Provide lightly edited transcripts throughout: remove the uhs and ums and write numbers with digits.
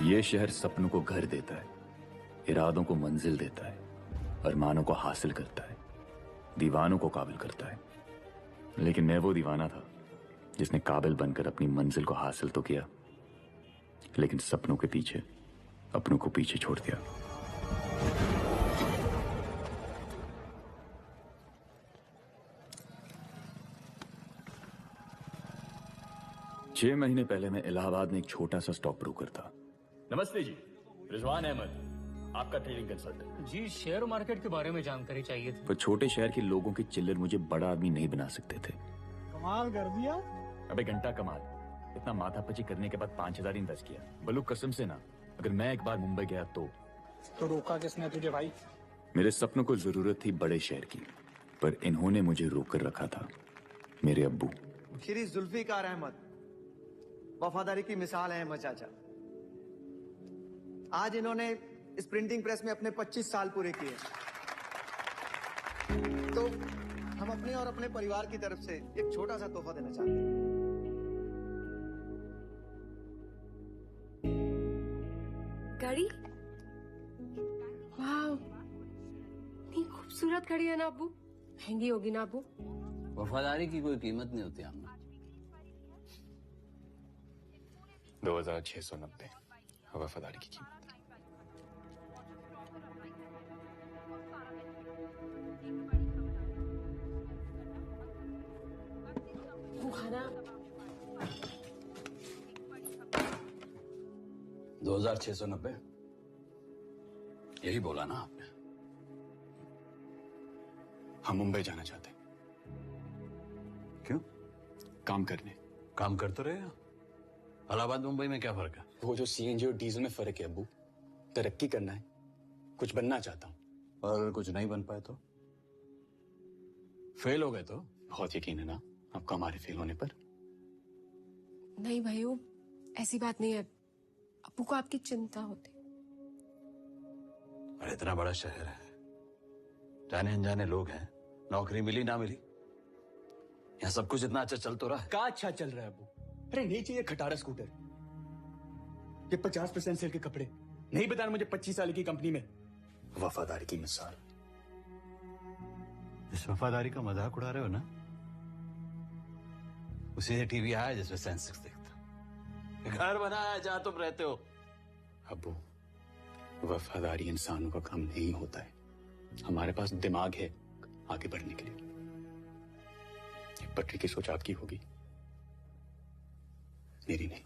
ये शहर सपनों को घर देता है, इरादों को मंजिल देता है, अरमानों को हासिल करता है, दीवानों को काबिल करता है। लेकिन मैं वो दीवाना था जिसने काबिल बनकर अपनी मंजिल को हासिल तो किया, लेकिन सपनों के पीछे अपनों को पीछे छोड़ दिया। छह महीने पहले मैं इलाहाबाद में एक छोटा सा स्टॉक ब्रोकर था। नमस्ते जी, रिजवान अहमद, आपका ट्रेडिंग कंसल्टेंट। जी, शेयर मार्केट के बारे में जानकारी चाहिए थी। पर छोटे शहर के लोगों के चिल्लर मुझे बड़ा आदमी नहीं बना सकते थे। कमाल कर दिया। अबे घंटा कमाल, इतना माथापची करने के बाद 5,000 इन्वेस्ट किया। बलू कसम से ना, अगर मैं एक बार मुंबई गया तो रोका किसने तुझे भाई? मेरे सपनों को जरूरत थी बड़े शहर की, पर इन्होंने मुझे रोक कर रखा था। मेरे अब्बू श्री जुल्फिकार अहमद, वफादारी की मिसाल है अहमद चाचा। आज इन्होंने इस प्रिंटिंग प्रेस में अपने 25 साल पूरे किए। तो हम अपने और अपने परिवार की तरफ से एक छोटा सा तोहफा देना चाहते हैं। घड़ी? वाह, इतनी खूबसूरत घड़ी है ना अब्बू। महंगी होगी ना अब्बू? वफादारी की कोई कीमत नहीं होती आमना। 2,690 वफादारी की कीमत। वो खाना 2,690 यही बोला ना आपने? हम मुंबई जाना चाहते हैं। क्यों? काम करने। काम करते रहे। इलाहाबाद मुंबई में क्या फर्क है? वो जो सीएनजी और डीजल में फर्क है अब्बू। तरक्की करना है, कुछ बनना चाहता हूँ। और अगर कुछ नहीं बन पाए तो? फेल हो गए तो? बहुत यकीन है ना आपका हमारे फेल होने पर? नहीं भाइयों, ऐसी बात नहीं है। अब्बू को आपकी चिंता होती। और इतना बड़ा शहर है, जाने अनजाने लोग हैं, नौकरी मिली ना मिली, यहाँ सब कुछ इतना अच्छा चल तो रहा है। का अच्छा चल रहा है अब्बू? अरे नहीं चाहिए खटारा स्कूटर, ये 50% सेल के कपड़े नहीं। बताना मुझे 25 साल की कंपनी में वफादारी की मिसाल। इस वफादारी का मजाक उड़ा रहे हो ना? उसी से टीवी आया जिसमें सेंसेक्स देखता। घर बनाया है जहां तुम रहते हो। अब्बू, वफादारी इंसानों का काम नहीं होता है। हमारे पास दिमाग है आगे बढ़ने के लिए। पटरी की सोच आपकी होगी, मेरी नहीं।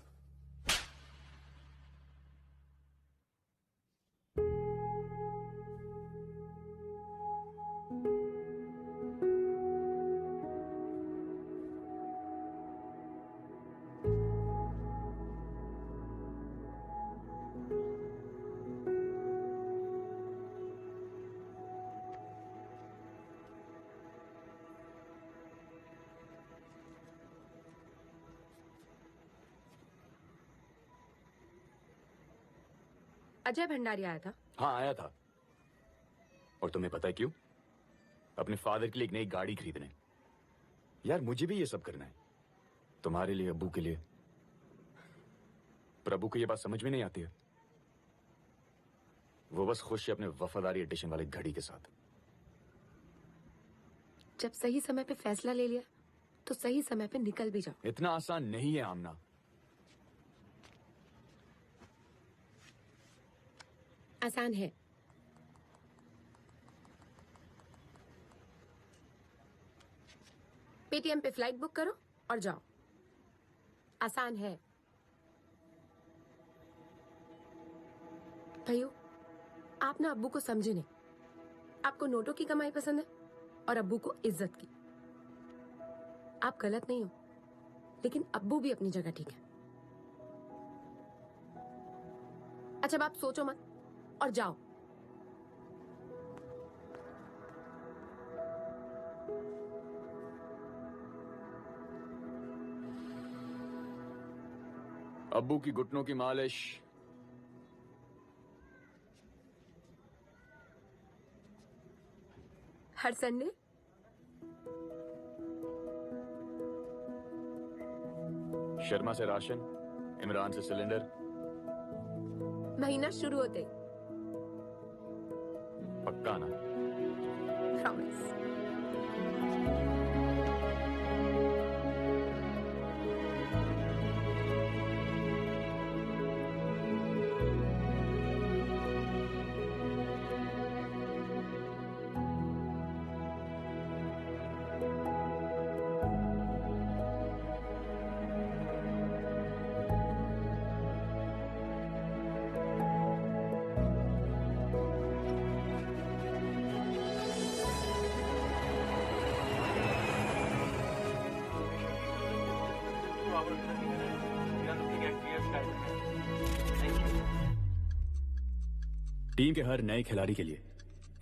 अजय भंडारी आया था? हाँ आया था। और तुम्हें पता है क्यों? अपने फादर के लिए एक नई गाड़ी खरीदने। यार मुझे भी ये सब करना है, तुम्हारे लिए, अब्बू के लिए। पर अब्बू को ये बात समझ में नहीं आती है। वो बस खुश है अपने वफादारी एडिशन वाले घड़ी के साथ। जब सही समय पे फैसला ले लिया तो सही समय पे निकल भी जाओ। इतना आसान नहीं है आमना। आसान है। पेटीएम पे फ्लाइट बुक करो और जाओ। आसान है भाइयों। आप ना अब्बू को समझे नहीं। आपको नोटों की कमाई पसंद है और अब्बू को इज्जत की। आप गलत नहीं हो, लेकिन अब्बू भी अपनी जगह ठीक है। अच्छा, अब आप सोचो मत और जाओ। अब्बू की घुटनों की मालिश, हर संडे शर्मा से राशन, इमरान से सिलेंडर, महीना शुरू होते पक्का ना? प्रॉमिस। टीम के हर नए खिलाड़ी के लिए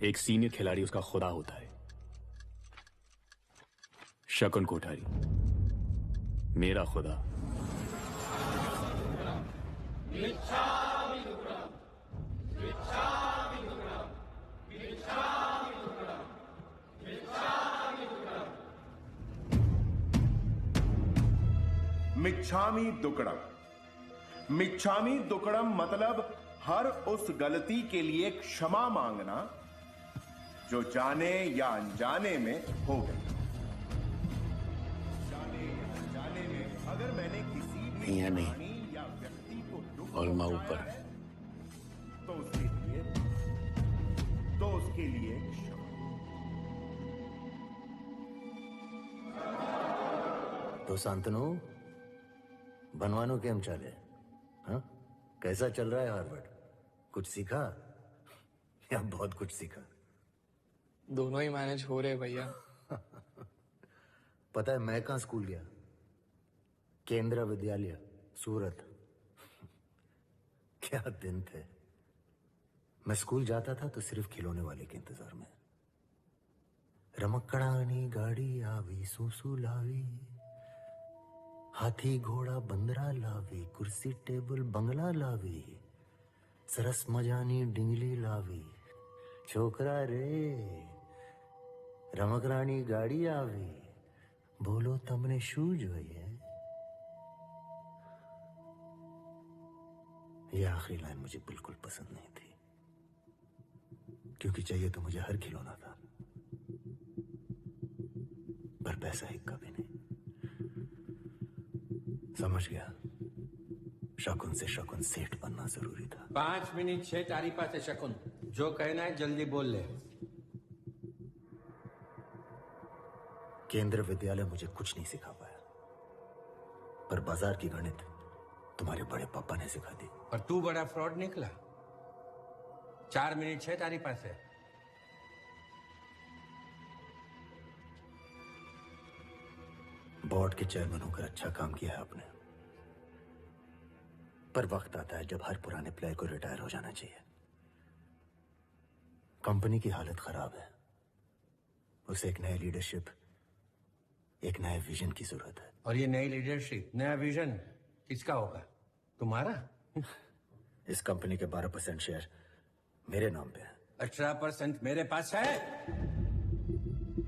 एक सीनियर खिलाड़ी उसका खुदा होता है। शकुन कोठारी मेरा खुदा। मिच्छामी दुक्कड़म। मिच्छामी दुक्कड़म मतलब हर उस गलती के लिए क्षमा मांगना जो जाने या अनजाने में हो गई। जाने या अनजाने में अगर मैंने किसी भी यहाँ नहीं। प्राणी या व्यक्ति को दुख ऑलमा पहुंचाया ऊपर। है, तो उसके लिए क्षमा। तो शांतनु बनवानो केम चाले? हाँ, कैसा चल रहा है हार्वर्ड? कुछ सीखा या बहुत कुछ सीखा? दोनों ही मैनेज हो रहे भैया। पता है मैं कहाँ स्कूल गया? केंद्र विद्यालय सूरत। क्या दिन थे। मैं स्कूल जाता था तो सिर्फ खिलौने वाले के इंतजार में। रमकड़ानी गाड़ी आवी सूसू लावी, हाथी घोड़ा बंदरा लावी, कुर्सी टेबल बंगला लावी, सरस मजानी डिंगली लावी, छोकरा रे रमकरानी गाड़ी आवी, बोलो तमने शू જોઈએ? ये आखिरी लाइन मुझे बिल्कुल पसंद नहीं थी, क्योंकि चाहिए तो मुझे हर खिलौना था, पर पैसा हिक्का भी नहीं। समझ गया, शकुन से शकुन सेठ बनना जरूरी था। 5 मिनट છે તારી પાસે શકુન, જો कहना है जल्दी बोल ले। केंद्र विद्यालय मुझे कुछ नहीं सिखा पाया, पर बाजार की गणित तुम्हारे बड़े पापा ने सिखा दी। और तू बड़ा फ्रॉड निकला। 4 मिनट છે તારી પાસે। बोर्ड के चेयरमैन होकर अच्छा काम किया है आपने, पर वक्त आता है जब हर पुराने प्लेयर को रिटायर हो जाना चाहिए। कंपनी की हालत खराब है, उसे एक नई लीडरशिप, एक नए विजन की जरूरत है। और ये नई लीडरशिप, नया विजन किसका होगा? तुम्हारा? इस कंपनी के 12% शेयर मेरे नाम पे है। 18% मेरे पास है।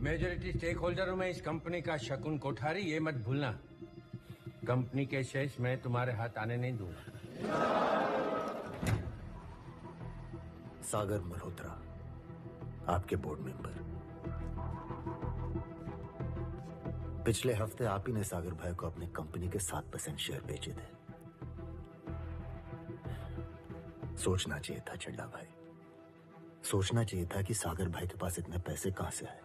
मेजॉरिटी स्टेक होल्डर हूं मैं इस कंपनी का, शकुन कोठारी, ये मत भूलना। कंपनी के शेयर्स मैं तुम्हारे हाथ आने नहीं दूंगा। सागर मल्होत्रा, आपके बोर्ड मेंबर। पिछले हफ्ते आप ही ने सागर भाई को अपनी कंपनी के 7% शेयर बेचे थे। सोचना चाहिए था चड्डा भाई, सोचना चाहिए था कि सागर भाई के पास इतने पैसे कहां से आए।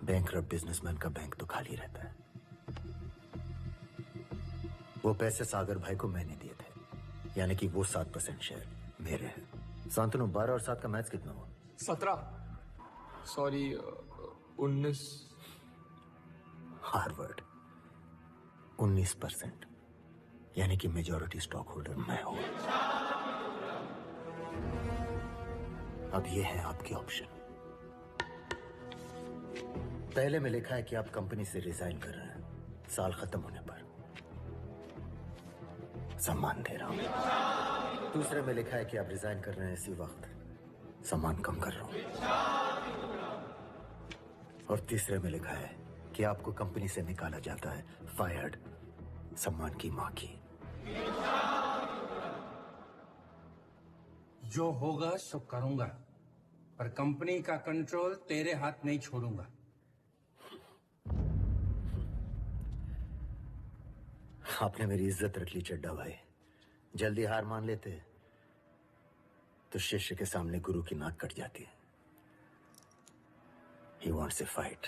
बैंकरप्ट बिजनेसमैन का बैंक तो खाली रहता है। वो पैसे सागर भाई को मैंने दिए थे, यानी कि वो 7% शेयर मेरे हैं। शांतनु, 12 और 7 का मैच कितना हुआ? 17 सॉरी 19। हार्वर्ड 19%, यानी कि मेजॉरिटी स्टॉक होल्डर मैं हूं। अब ये है आपके ऑप्शन। पहले में लिखा है कि आप कंपनी से रिजाइन कर रहे हैं, साल खत्म होने पर सम्मान दे रहा हूं। दूसरे में लिखा है कि आप रिजाइन कर रहे हैं इसी वक्त, सम्मान कम कर रहा हूं। और तीसरे में लिखा है कि आपको कंपनी से निकाला जाता है, फायर्ड, सम्मान की मां की। जो होगा सो करूंगा, पर कंपनी का कंट्रोल तेरे हाथ नहीं छोड़ूंगा। आपने मेरी इज्जत रख ली चड्डा भाई। जल्दी हार मान लेते तो शिष्य के सामने गुरु की नाक कट जाती है। He wants a fight.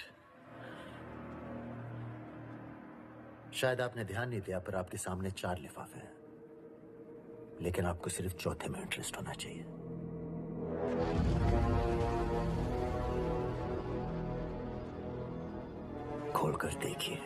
शायद आपने ध्यान नहीं दिया, पर आपके सामने 4 लिफाफे हैं, लेकिन आपको सिर्फ चौथे में इंटरेस्ट होना चाहिए। खोलकर देखिए।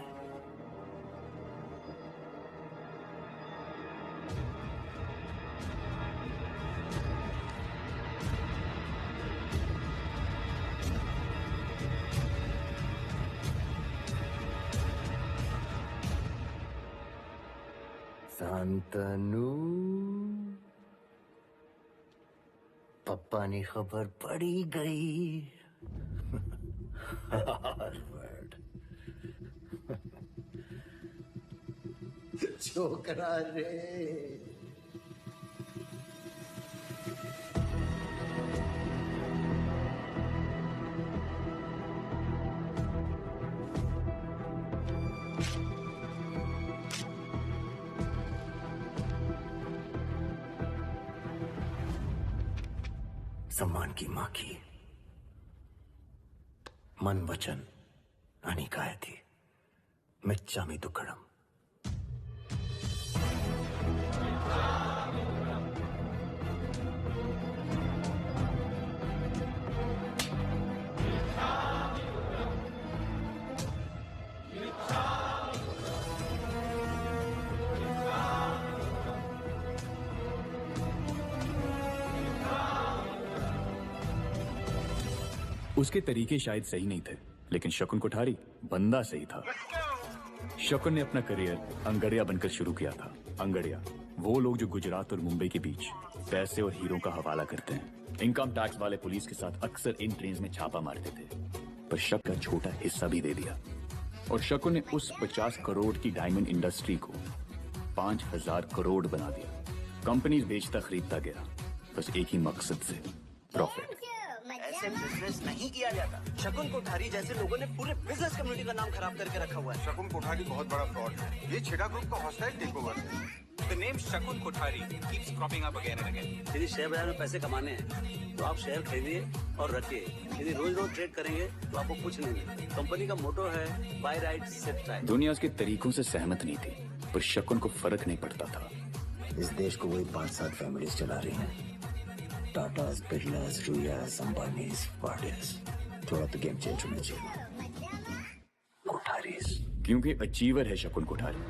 शांतनु, पप्पा ने खबर पड़ी गई। हार्वर्ड। छोकरा रे। सम्मान की मां की मन वचन आणि काय थी मिच्चामी दुक्कडम। उसके तरीके शायद सही नहीं थे, लेकिन शकुन कोठारी बंदा सही था। शकुन ने अपना करियर अंगड़िया बनकर शुरू किया था। अंगड़िया वो लोग जो गुजरात और मुंबई के बीच पैसे और हीरों का हवाला करते हैं। इनकम टैक्स वाले पुलिस के साथ अक्सर इन ट्रेन में छापा मारते थे, पर शक का छोटा हिस्सा भी दे दिया। और शकुन ने उस 50 करोड़ की डायमंड इंडस्ट्री को 5000 करोड़ बना दिया। कंपनीज बेचता खरीदता गया, बस एक ही मकसद से, प्रॉफिट। ऐसे बिजनेस नहीं किया जाता। शकुन कोठारी जैसे लोगों ने पूरे बिजनेस कम्युनिटी का नाम खराब करके रखा हुआ है। शकुन कोठारी बहुत बड़ा फ्रॉड है। ये छेड़ा ग्रुप का हॉस्टाइल टेकओवर है। The name Shakun Kothari keeps cropping up again and again. यदि शेयर बाजार में पैसे कमाने हैं तो आप शेयर खरीदिए और रखिए। यदि रोज रोज ट्रेड करेंगे तो आपको कुछ नहीं मिलेगा। कंपनी का मोटो है बाय राइट सेल राइट। दुनिया उसके तरीकों से सहमत नहीं थी, पर शकुन को फर्क नहीं पड़ता था। इस देश को वही 5-7 फैमिलीज चला रही हैं। टाटास, बिरलास, रुयास, अंबानीस, वाडियास। थोड़ा तो गेम चेंज होना चाहिए। कोठारीस। क्योंकि अचीवर है शकुन कोठारी,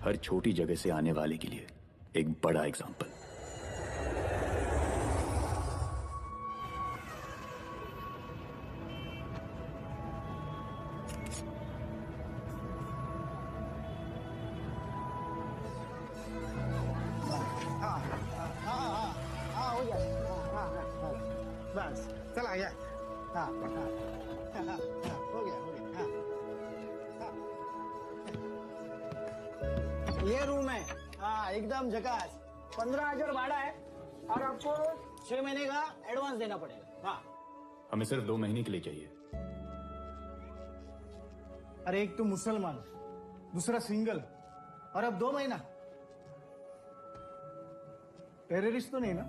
हर छोटी जगह से आने वाले के लिए एक बड़ा एग्जाम्पल। बस चला गया। हाँ हो गया हो गया। ये रूम है। हाँ एकदम झकास। 15,000 भाड़ा है और आपको 6 महीने का एडवांस देना पड़ेगा। हाँ हमें सिर्फ 2 महीने के लिए चाहिए। अरे एक तो मुसलमान, दूसरा सिंगल, और अब 2 महीना। टेररिस्ट तो नहीं ना?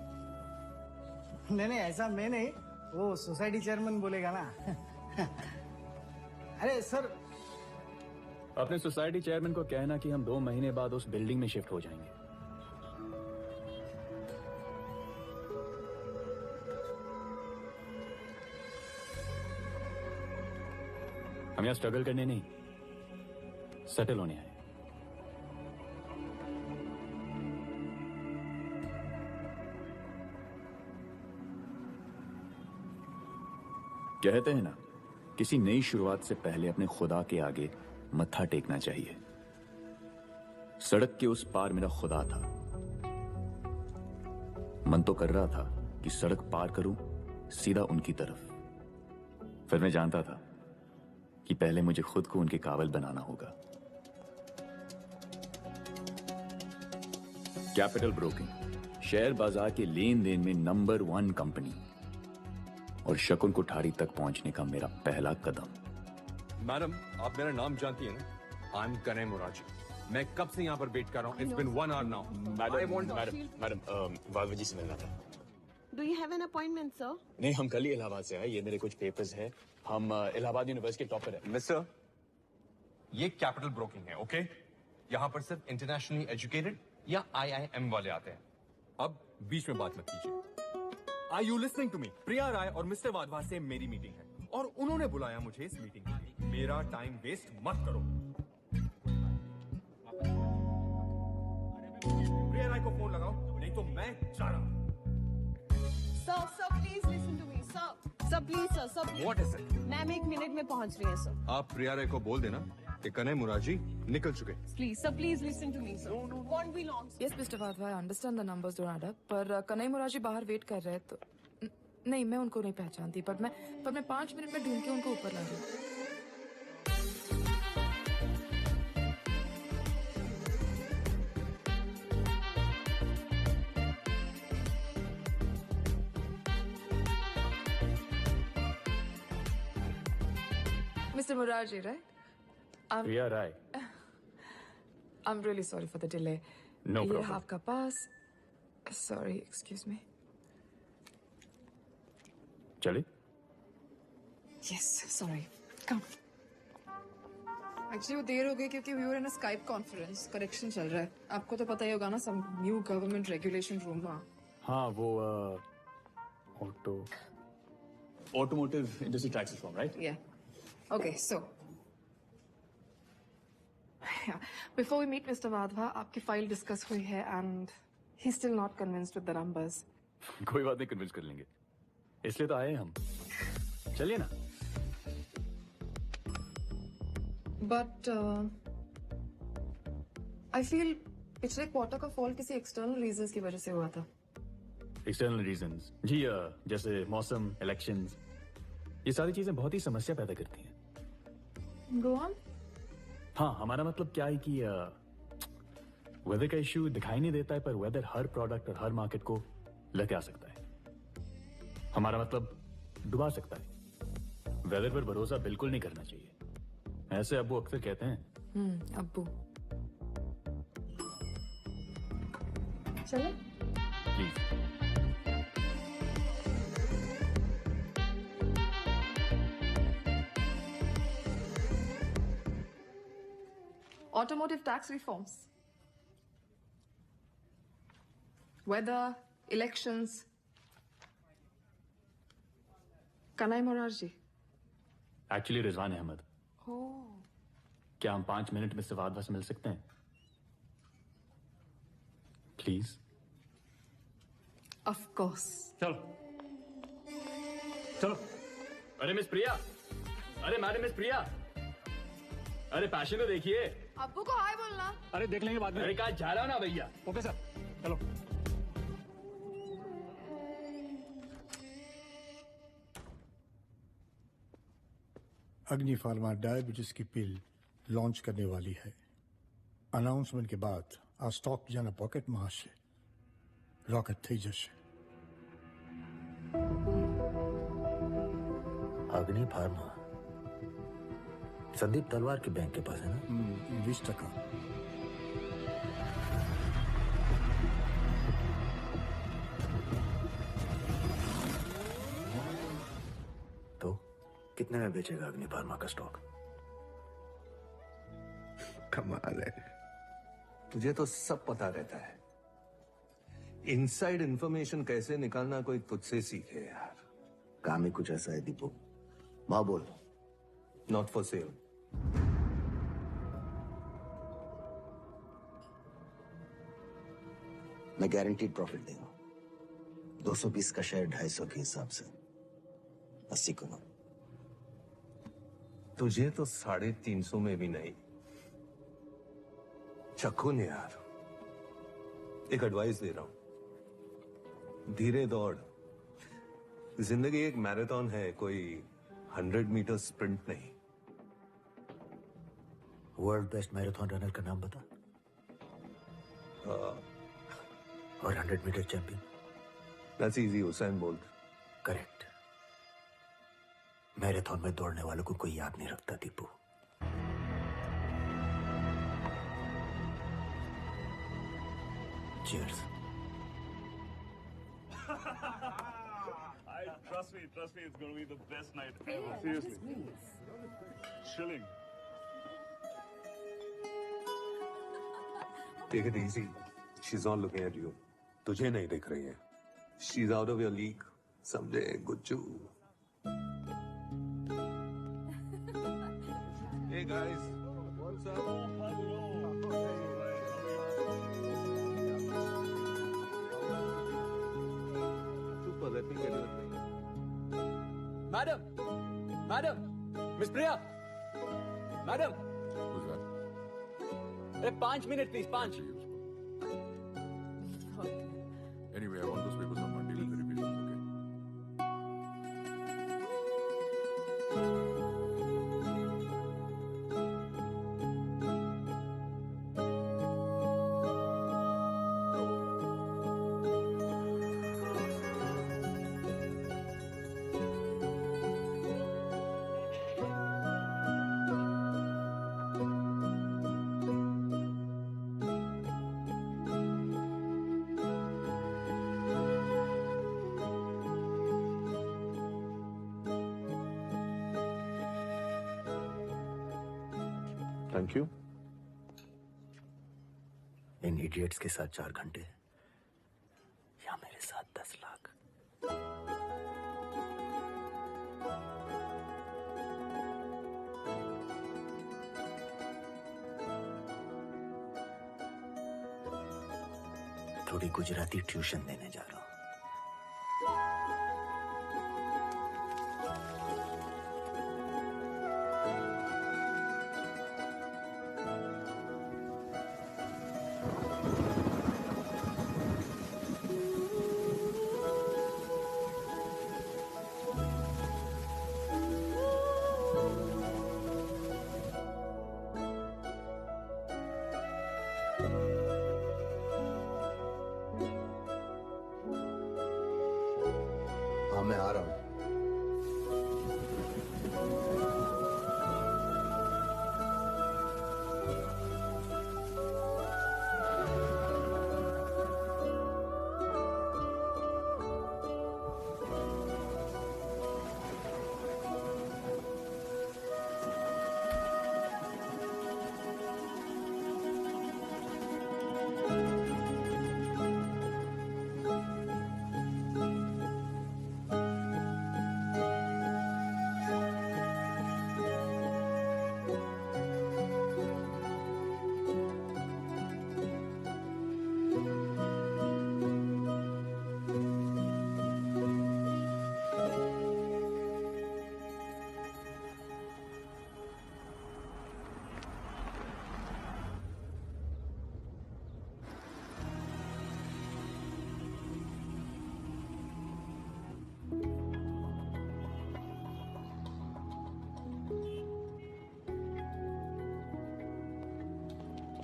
नहीं ऐसा मैं नहीं, वो सोसाइटी चेयरमैन बोलेगा ना। अरे सर, अपने सोसाइटी चेयरमैन को कहना कि हम 2 महीने बाद उस बिल्डिंग में शिफ्ट हो जाएंगे। हम यहां स्ट्रगल करने नहीं, सेटल होने आए। कहते हैं ना, किसी नई शुरुआत से पहले अपने खुदा के आगे मत्था टेकना चाहिए। सड़क के उस पार मेरा खुदा था। मन तो कर रहा था कि सड़क पार करूं सीधा उनकी तरफ। फिर मैं जानता था कि पहले मुझे खुद को उनके काबिल बनाना होगा। कैपिटल ब्रोकिंग शेयर बाजार के लेन देन में नंबर 1 कंपनी और शकुन कोठारी तक पहुंचने का मेरा पहला कदम। मैडम, आप मेरा नाम जानती हैं ना? आई एम कनई मुराजी। मैं कब से यहाँ पर वेट कर रहा हूँ। It's been 1 hour now. Madam Wadhwa ji से मिलना था। Do you have an appointment, sir? नहीं, हम कल ही इलाहाबाद से आए। ये मेरे कुछ पेपर्स हैं। हम इलाहाबाद यूनिवर्सिटी के टॉपर हैं। मिस्टर, ये कैपिटल ब्रोकिंग है, ओके? यहाँ पर सिर्फ इंटरनेशनली एजुकेटेड या IIM वाले आते हैं। अब बीच में बात मत कीजिए। Are you listening to me? प्रिया राय और मिस्टर वाधवा से मेरी मीटिंग है और उन्होंने बुलाया मुझे इस मीटिंग के लिए। मेरा टाइम वेस्ट मत करो। प्रिया राय को फोन लगाओ, नहीं तो मैं जा रहा हूं। Sir, please listen to me, sir. Sir, please, sir, please. What is it? Ma'am 1 minute में पहुंच रही है, सर। आप प्रिया राय को बोल देना कि कनई मुराजी निकल चुके। Please, sir, please listen to me, sir. No. Won't be long, sir. Yes, Mr. Vadva, I understand the numbers don't add up, पर कन्हई मुराजी बाहर वेट कर रहे हैं तो नहीं, मैं उनको नहीं पहचानती, पर मैं 5 मिनट में ढूंढ के उनको ऊपर ला रही हूँ। Mr. Murarji, right? Priya Rai. I'm really sorry for the delay. No ये problem. आपका पास. Sorry, excuse me. चले? Yes, sorry. Come. Actually वो देर हो गई क्योंकि we were in a Skype conference. Correction चल रहा है. आपको तो पता ही होगा ना, some new government regulation room वहाँ. हाँ, वो Automotive Industry Tax Reform, right? Yeah. Okay, so. Yeah. Before we meet Mr. Vadva, आपकी फाइल डिस्कस हुई है and he's still not convinced with the numbers. कोई बात नहीं, कन्विंस कर लेंगे। इसलिए तो आए हम। चलिए ना। But I feel पिछले क्वार्टर का फॉल किसी एक्सटर्नल रीजंस की वजह से हुआ था। एक्सटर्नल रीजंस जी, जैसे मौसम, इलेक्शंस, ये सारी चीजें बहुत ही समस्या पैदा करती हैं। Go on. हाँ, हमारा मतलब क्या है कि वेदर का इश्यू दिखाई नहीं देता है, पर वेदर हर प्रोडक्ट और हर मार्केट को लेके आ सकता है। हमारा मतलब डुबा सकता है। वेदर पर भरोसा बिल्कुल नहीं करना चाहिए, ऐसे अब्बू अक्सर कहते हैं। अब्बू। चलो। Please. Automotive tax reforms. Weather, elections. Kanhai Murarji. Actually Rizwan Ahmed. क्या हम 5 मिनट में मिस्टर वाधवा से मिल सकते हैं? प्लीज। Of course. चलो। अरे मिस प्रिया, अरे मैडम मिस प्रिया, अरे पैशन को देखिए। अब्बू को हाय बोलना। अरे देख लेंगे बाद में। अरे कहा जा रहा ना भैया। ओके सर, चलो। अग्नि फार्मा डायबिटीज की पिल लॉन्च करने वाली है। अनाउंसमेंट के बाद आ स्टॉक जाना पॉकेट में हશે। रॉकेट થઈ જશે। अग्नि फार्मा संदीप तलवार के बैंक के पास है ना? 20%। तो कितने में बेचेगा अग्नि फार्मा का स्टॉक? कमाल है, तुझे तो सब पता रहता है। इनसाइड इंफॉर्मेशन कैसे निकालना कोई तुझसे सीखे यार। काम ही कुछ ऐसा है दीपू। माँ बोल। Not for sale. मैं गारंटीड प्रॉफिट देगा। 220 का शेयर 250 के हिसाब से 80 को ना। तुझे तो 350 में भी नहीं। शकुन यार, एक एडवाइस दे रहा हूं, धीरे दौड़। जिंदगी एक मैराथन है, कोई 100 मीटर स्प्रिंट नहीं। वर्ल्ड बेस्ट मैराथन रनर का नाम बता। और 100 metre champion? That's easy, Usain Bolt. Correct. Marathon में दौड़ने वालों को कोई याद नहीं रखता Deepu. Cheers. Trust me, it's going to be the best night ever. Seriously. Chilling. Take it easy. She's not looking at you. तुझे नहीं देख रही है. She's out of your league. Someday, Gucci. Hey guys, what's up? Super, let me get you a drink. Madam, miss Priya, madam. अरे 5 minute please, 5। Anyway, I want those papers on Monday with the revisions, okay? Thank you. In idiots के साथ 4 घंटे या मेरे साथ 10 लाख। थोड़ी Gujarati tuition देने जा रहा हूं। हाँ, मैं आ रहा हूं।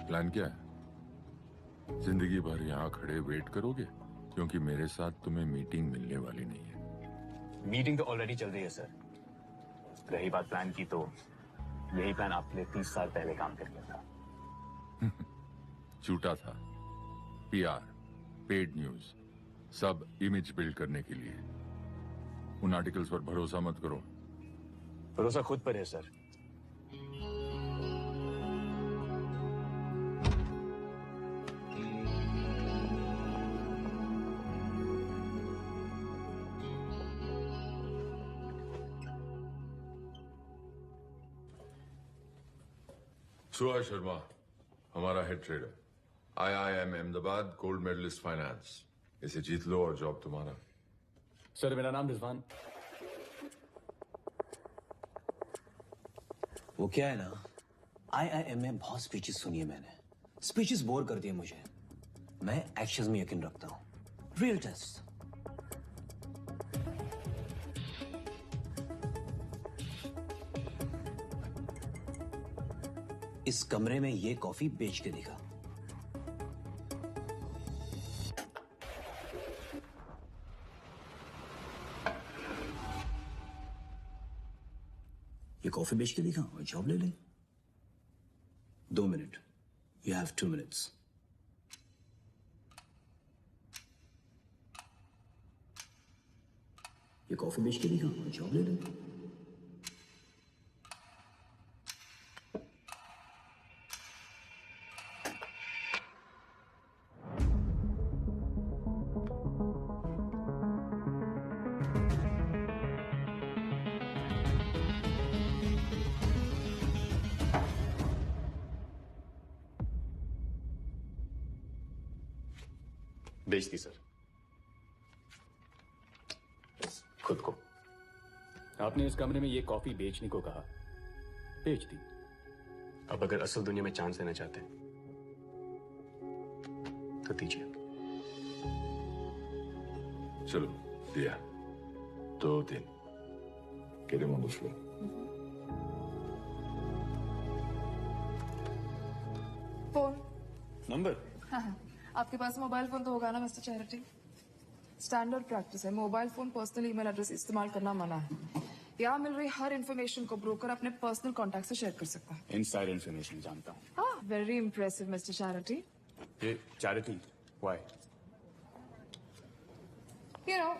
प्लान क्या है? जिंदगी भर यहाँ खड़े वेट करोगे? क्योंकि मेरे साथ तुम्हें मीटिंग मिलने वाली नहीं है। मीटिंग तो ऑलरेडी चल रही है सर। रही बात प्लान की, तो यही प्लान आपके लिए 30 साल पहले काम कर गया था। झूठा था। पीआर, पेड न्यूज, सब इमेज बिल्ड करने के लिए। उन आर्टिकल्स पर भरोसा मत करो। भरोसा खुद पर है सर। सुहास शर्मा हमारा head trader, IIM Ahmedabad gold medallist finance. इसे जीत लो और जॉब तुम्हारा। सर, मेरा नाम रिजवान। वो क्या है ना, IIM में बहुत स्पीचेस सुनी है मैंने। स्पीचेस बोर कर दिए मुझे। मैं एक्शंस में यकीन रखता हूं। Real test. इस कमरे में ये कॉफी बेच के दिखा। ये कॉफी बेच के दिखा और जॉब ले ले। 2 मिनट, यू हैव 2 मिनट्स। ये कॉफी बेच के दिखा और जॉब ले ले। बेच दी सर, खुद को। आपने इस कमरे में ये कॉफी बेचने को कहा, बेच दी। अब अगर असल दुनिया में चांस देना चाहते हैं तो दीजिए। चलो दिया। 2 दिन queremos lo। Phone number? हाँ, आपके पास मोबाइल फोन तो होगा ना मिस्टर चैरिटी? स्टैंडर्ड प्रैक्टिस है, mobile phone personal email address इस्तेमाल करना मना है। यहाँ मिल रही हर इन्फॉर्मेशन को ब्रोकर अपने पर्सनल कॉन्टैक्ट से शेयर कर सकता है। इनसाइड इन्फॉर्मेशन जानता हूँ। हाँ, वेरी इंप्रेसिव मिस्टर चैरिटी। ये charity why? You know,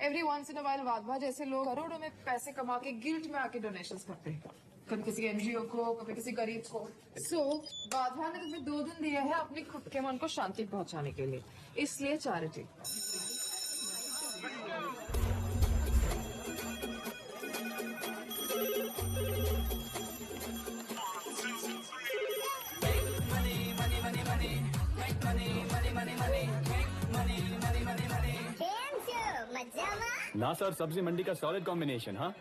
every once in a while Wadhwa जैसे लोग करोड़ों में पैसे कमा के गिल्ट में आके डोनेशंस करते हैं, कभी किसी एनजीओ को, कभी किसी गरीब को। सो वाधवा ने तुम्हें 2 दिन दिए हैं अपने खुद के मन को शांति पहुंचाने के लिए, इसलिए चैरिटी। ना सर, सब्जी मंडी का सॉलिड कॉम्बिनेशन। हाँ,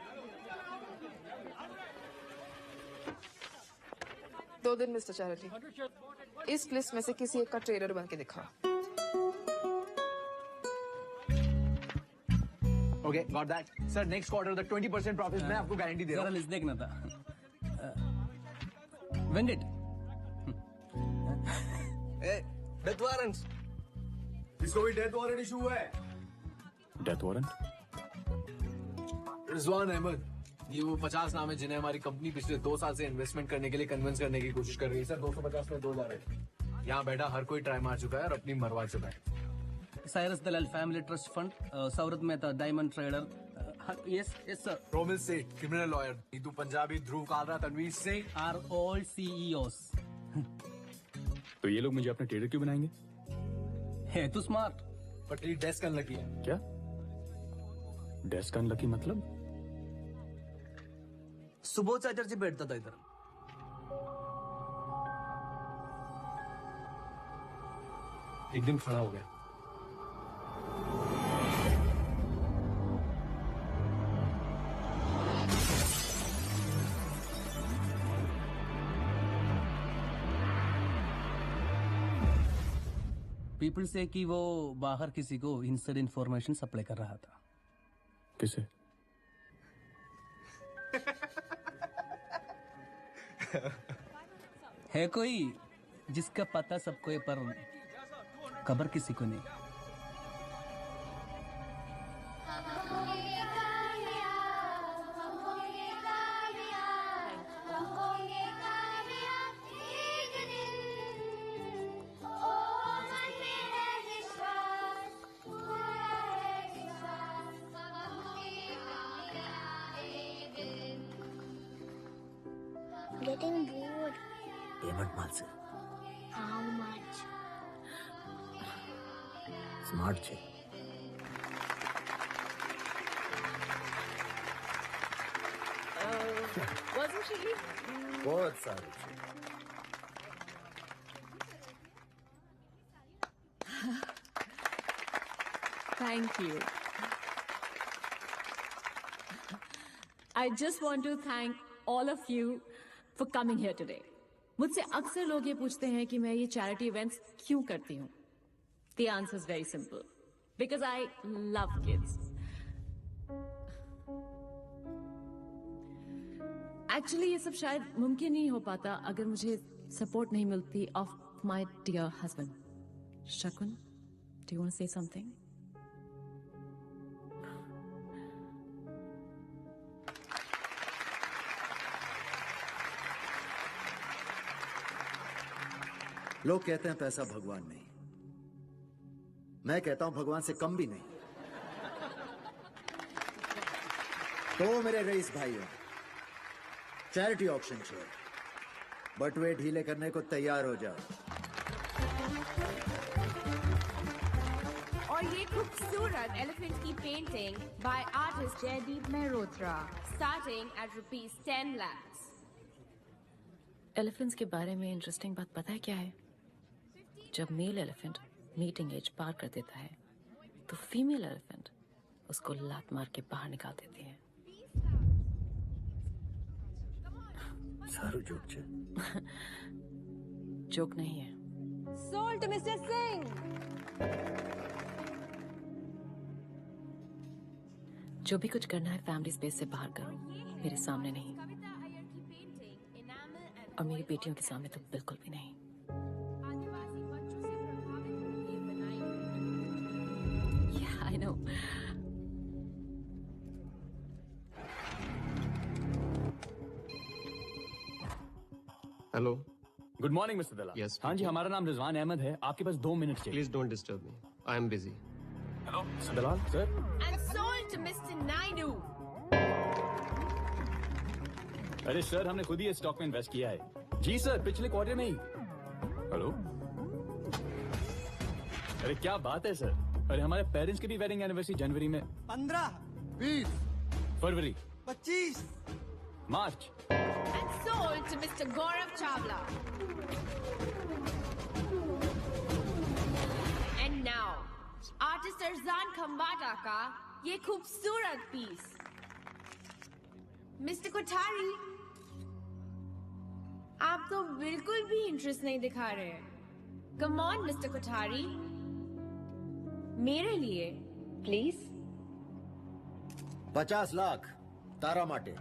2 दिन मिस्टर चैरिटी। इस लिस्ट में से किसी एक का ट्रेडर बन के दिखा। Okay, got that. Sir next quarter तक 20% प्रॉफिट मैं आपको गारंटी दे रहा हूँ। लिस्ट देखना था। वेंडिट। Death warrants. इसको भी डेथ वारंट इशू हुआ है। Death warrant? रिजवान अहमद, ये वो 50 नाम है जिन्हें हमारी कंपनी पिछले 2 साल से इन्वेस्टमेंट करने के लिए कन्विंस करने की कोशिश कर रही है। सर 250 में 2 जा रहे हैं। यहाँ बैठा हर कोई ट्राई मार चुका है और अपनी मरवा चुका है। Cyrus Dalal family trust fund, सौरत Mehta diamond trader. Yes yes sir. Romil Seth criminal lawyer, Neetu Punjabi, Dhruv Kalra, Tanveer Singh are all CEOs। तो ये लोग मुझे अपने ट्रेडर क्यों बनाएंगे? है तू स्मार्ट, बट तेरी डेस्क अनलकी है। क्या डेस्क अनलकी मतलब? सुबोध चैटर्जी बैठता था इधर। एक दिन खड़ा हो गया। पीपल से कि वो बाहर किसी को इनसाइड इंफॉर्मेशन सप्लाई कर रहा था। किसे? है कोई जिसका पता सबको है पर खबर किसी को नहीं। Getting bored. पेमेंट माल से How much? स्मार्ट छे। Wasn't she? बहुत सारी छे। Thank you. I just want to thank all of you for coming here today. मुझसे अक्सर लोग ये पूछते हैं कि मैं ये चैरिटी इवेंट्स क्यों करती हूँ. The answer is very simple. Because I love kids. Actually ये सब शायद मुमकिन नहीं हो पाता अगर मुझे सपोर्ट नहीं मिलती of my dear husband. Shakun, do you want to say something? लोग कहते हैं पैसा भगवान नहीं, मैं कहता हूं भगवान से कम भी नहीं। तो मेरे रईस भाइयों, चैरिटी ऑक्शन शेयर, बटुए ढीले करने को तैयार हो जाओ। और ये खूबसूरत एलिफेंट की painting by artist Jaideep Mehrotra, starting at ₹10 lakhs। Elephants के बारे में इंटरेस्टिंग बात पता है क्या है? जब मेल एलिफेंट मीटिंग एज पार कर देता है तो फीमेल एलिफेंट उसको लात मार के बाहर निकाल देती है। सारू जोक छे। जोक नहीं है। Sold to Mr. Singh। जो भी कुछ करना है फैमिली स्पेस से बाहर करो, मेरे सामने नहीं, और मेरी बेटियों के सामने तो बिल्कुल भी नहीं। Yeah, I know. Hello, good morning mister Dalal. Yes, हाँ जी, हमारा नाम रिजवान अहमद है, आपके पास 2 मिनट चाहिए। Please don't disturb me, I am busy. Hello mister Dalal sir. And sold to Mr. Naidu। अरे सर, हमने खुद ही इस स्टॉक में इन्वेस्ट किया है। जी सर, पिछले क्वार्टर में ही। हेलो, अरे क्या बात है सर। अरे हमारे पेरेंट्स की भी वेडिंग एनिवर्सरी जनवरी में। 15, 20, फरवरी, 25, मार्च। And sold to Mr. Gaurav Chawla। And now, artist Arjan Khambata का ये खूबसूरत पीस। मिस्टर कोठारी, आप तो बिल्कुल भी इंटरेस्ट नहीं दिखा रहे हैं। कम ऑन मिस्टर कोठारी, मेरे लिए प्लीज। 50 लाख तारा माटे।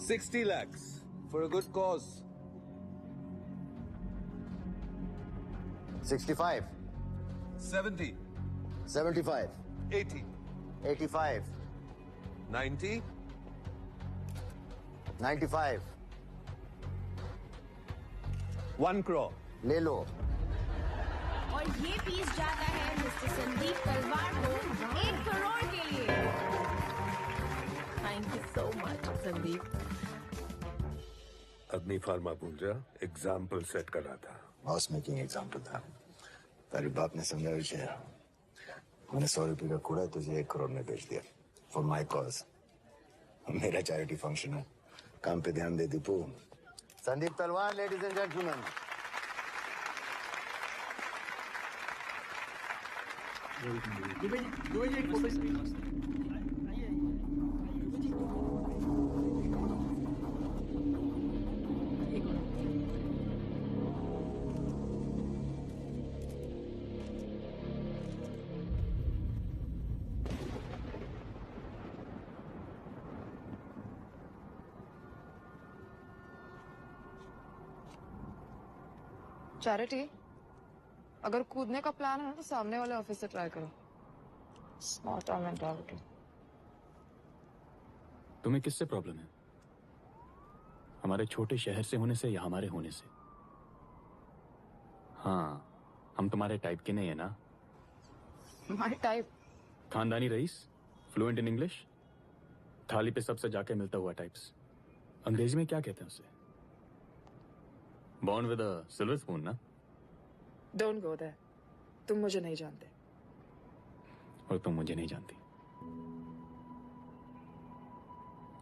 $60 lakhs for a good cause. 65, 70, 75, 80, 85, 90, 95, 1 crore. ले लो। और ये पीस जाता है मिस्टर संदीप तलवार को 1 करोड़ के लिए। Thank you so much Sandeep. अग्नि फार्मा बोल रहा, एग्जाम्पल सेट कर रहा था। बॉस मेकिंग एग्जाम्पल था। तेरे बाप ने समझा विषय, मैंने 100 रुपये का कूड़ा तुझे 1 करोड़ में बेच दिया फॉर माई कॉज। मेरा चैरिटी फंक्शन है, काम पे ध्यान दे दीपू। संदीप तलवार, लेडीज एंड जेंटलमैन। चैरिटी, अगर कूदने का प्लान है तो सामने वाले ऑफिस से ट्राई करो। Smart mentality. तुम्हें किससे प्रॉब्लम है? हमारे छोटे शहर से होने से या हमारे होने से? हाँ, हम तुम्हारे टाइप के नहीं है ना। My type? खानदानी रईस, फ्लुएंट इन इंग्लिश, थाली पे सबसे जाके मिलता हुआ टाइप्स। अंग्रेजी में क्या कहते हैं उसे? Born with a silver spoon ना? Don't go there. तुम मुझे नहीं जानते। और तुम मुझे नहीं जानती।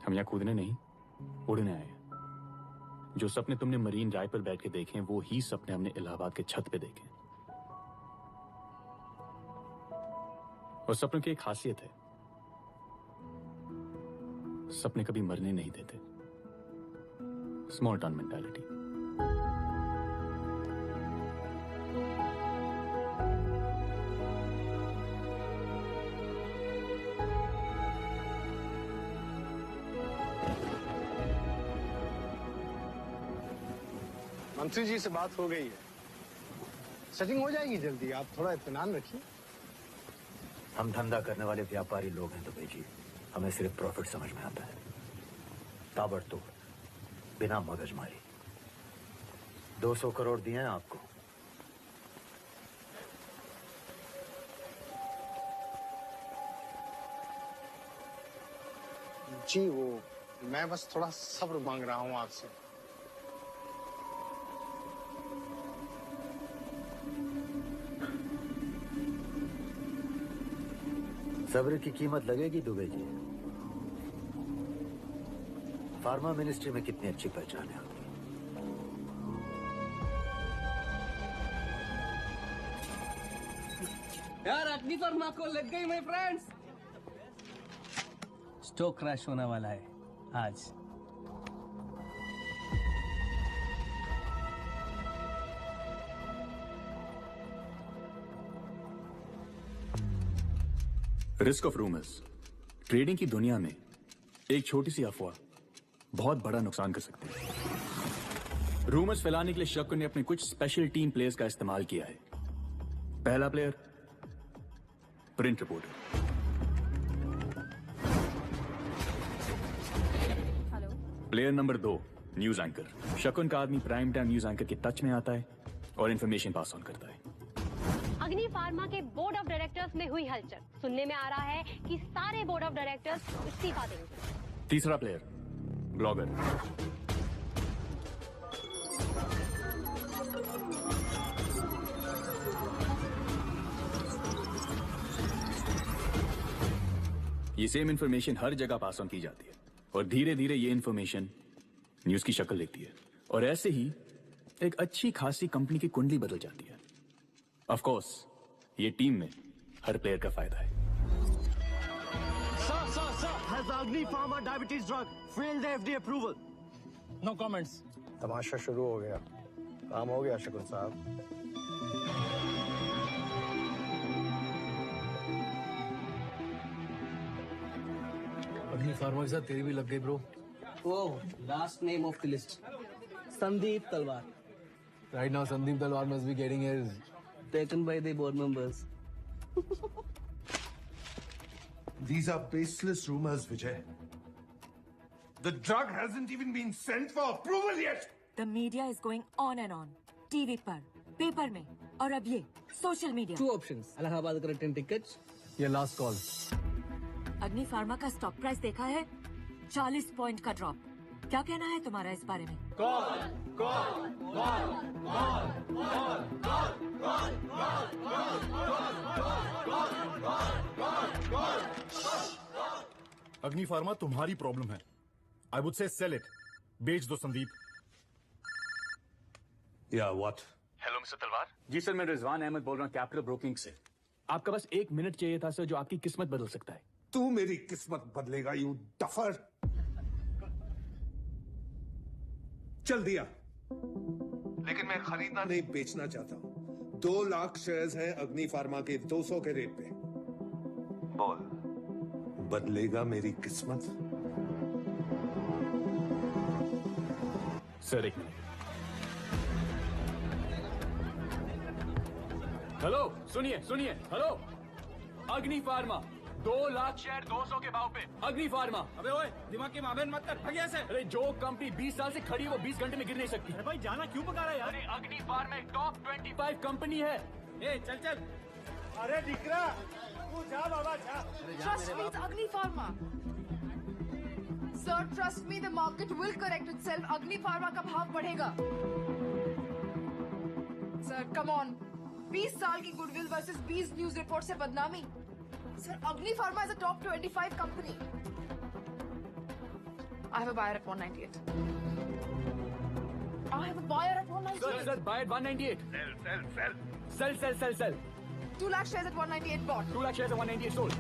हम यहाँ कूदने नहीं, उड़ने आए हैं। जो सपने तुमने मरीन ड्राइव पर बैठ के देखे हैं, वो ही सपने हमने इलाहाबाद के छत पे देखे। और सपनों की एक खासियत है, सपने कभी मरने नहीं देते। Small town mentality. मंत्री जी से बात हो गई है, सेटिंग हो जाएगी जल्दी, आप थोड़ा इत्मीनान रखिए। हम धंधा करने वाले व्यापारी लोग हैं दुबे जी। हमें सिर्फ प्रॉफिट समझ में आता है, ताबड़तोड़, बिना मगजमारी। 200 करोड़ दिए हैं आपको। जी वो मैं बस थोड़ा सब्र मांग रहा हूँ आपसे। सब्र की कीमत लगेगी दुबे जी। फार्मा मिनिस्ट्री में कितनी अच्छी पहचान है आपकी। यार अग्नि फर्मा को लग गई माय फ्रेंड्स। स्टॉक क्रैश होने वाला है आज। Risk of rumours. ट्रेडिंग की दुनिया में एक छोटी सी अफवाह बहुत बड़ा नुकसान कर सकती है। रूमर्स फैलाने के लिए शक्कर ने अपने कुछ स्पेशल टीम प्लेयर्स का इस्तेमाल किया है। पहला player print reporter. Player number 2 news anchor. शकुन का आदमी प्राइम टाइम न्यूज एंकर के टच में आता है और इंफॉर्मेशन पास ऑन करता है। अग्नि फार्मा के बोर्ड ऑफ डायरेक्टर्स में हुई हलचल। सुनने में आ रहा है कि सारे बोर्ड ऑफ डायरेक्टर्स इस्तीफा देंगे। तीसरा प्लेयर ब्लॉगर। ये सेम इंफॉर्मेशन हर जगह पास ऑन की जाती है और धीरे धीरे ये इंफॉर्मेशन न्यूज की शक्ल लेती है और ऐसे ही एक अच्छी खासी कंपनी की कुंडली बदल जाती है। ऑफ कोर्स ये टीम में हर प्लेयर का फायदा है। Sir, has the Agni Pharma diabetes drug failed the FDA approval? No comments. तमाशा शुरू हो गया। काम हो गया शकुन साहब। अग्नि फार्मा के साथ तेरी भी लग गई bro. Oh, last name of the list Sandeep तलवार। Right now Sandeep Talwar must be getting his taken by the board members. These are baseless rumors, Vijay. The drug hasn't even been sent for approval yet. The media is going on and on. TV पर, paper में और अब ये social media. Two options. Allahabad का return ticket या last call. अग्नि pharma का stock price देखा है? 40 पॉइंट का ड्रॉप। क्या कहना है तुम्हारा इस बारे में? अग्नि फार्मा तुम्हारी प्रॉब्लम है। I would say sell it. बेच दो संदीप। या व्हाट? हेलो मिस्टर तलवार। जी सर, मैं रिजवान अहमद बोल रहा हूँ कैपिटल ब्रोकिंग से। आपका बस 1 मिनट चाहिए था सर, जो आपकी किस्मत बदल सकता है। तू मेरी किस्मत बदलेगा यू डफर। चल दिया, लेकिन मैं खरीदना नहीं बेचना चाहता हूं। 2 लाख शेयर्स हैं अग्नि फार्मा के 200 के रेट पे। बोल, बदलेगा मेरी किस्मत? Sir 1 minute. हेलो, सुनिए। हेलो, अग्नि फार्मा 2 लाख शेयर 200 के भाव पे। अग्नि फार्मा। अबे ओए, दिमाग की मामले मत कर, भगिया से। अरे जो कंपनी 20 साल से खड़ी है वो 20 घंटे में गिर नहीं सकती। अरे भाई जाना क्यों पका रहा है यार? अरे अग्नि फार्मा एक टॉप 25 कंपनी है। ए चल। अरे दिकरा, तू जा बाबा जा। Trust me, it's Agni Pharma. Sir, trust me, the market will correct itself. Agni Pharma का भाव बढ़ेगा। Sir, come on. 20 साल की गुडविल वर्सेस 20 न्यूज रिपोर्ट से बदनामी। Sir, Agni Pharma is a top 25 company. I have a buyer at 198. I have a buyer at 198. Sir, buy at 198. Sell. 2 lakh shares at 198 bought. 2 lakh shares at 198 sold.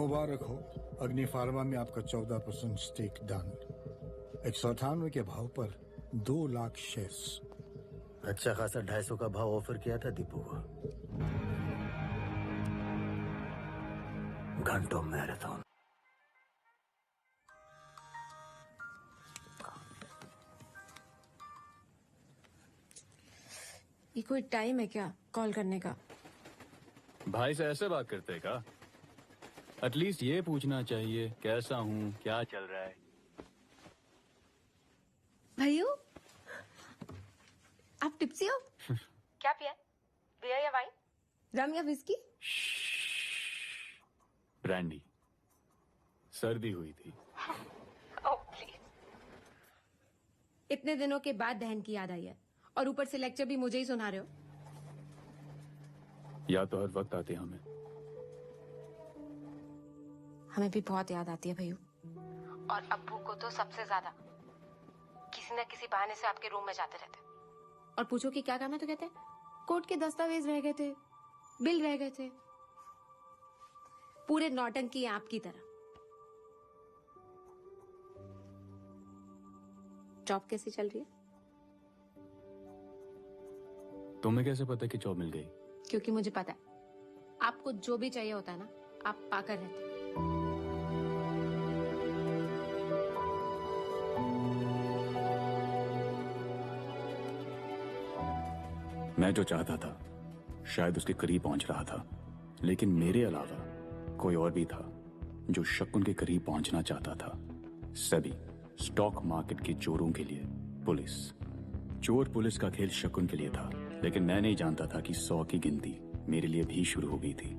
मुबारक हो, अग्नि pharma में आपका 14% stake done. 198 के भाव पर 2 lakh shares. अच्छा खासा 250 का भाव ऑफर किया था दीपू को। घंटों मैराथन। ये कोई टाइम है क्या कॉल करने का? भाई से ऐसे बात करते हैं का? एटलीस्ट ये पूछना चाहिए कैसा हूँ, क्या चल रहा है। भाइयों, आप टिप्सी हो? क्या पिया? बियर या वाइन? रम या विस्की? ब्रांडी। सर्दी हुई थी। Oh please. इतने दिनों के बाद बहन की याद आई है और ऊपर से लेक्चर भी मुझे ही सुना रहे हो। या तो हर वक्त आते हमें। हमें भी बहुत याद आती है भैया, और अब्बू को तो सबसे ज्यादा। किसी न किसी बहाने से आपके रूम में जाते रहते और पूछो कि क्या काम है तो कहते हैं कोर्ट के दस्तावेज रह गए थे, बिल रह गए थे। पूरे नौटंकी आपकी तरह। जॉब कैसी चल रही है? तुम्हें कैसे पता कि जॉब मिल गई? क्योंकि मुझे पता है आपको जो भी चाहिए होता है ना, आप पाकर रहते। मैं जो चाहता था शायद उसके करीब पहुंच रहा था, लेकिन मेरे अलावा कोई और भी था जो शकुन के करीब पहुंचना चाहता था। सभी स्टॉक मार्केट के चोरों के लिए पुलिस। चोर पुलिस का खेल शकुन के लिए था, लेकिन मैं नहीं जानता था कि 100 की गिनती मेरे लिए भी शुरू हो गई थी।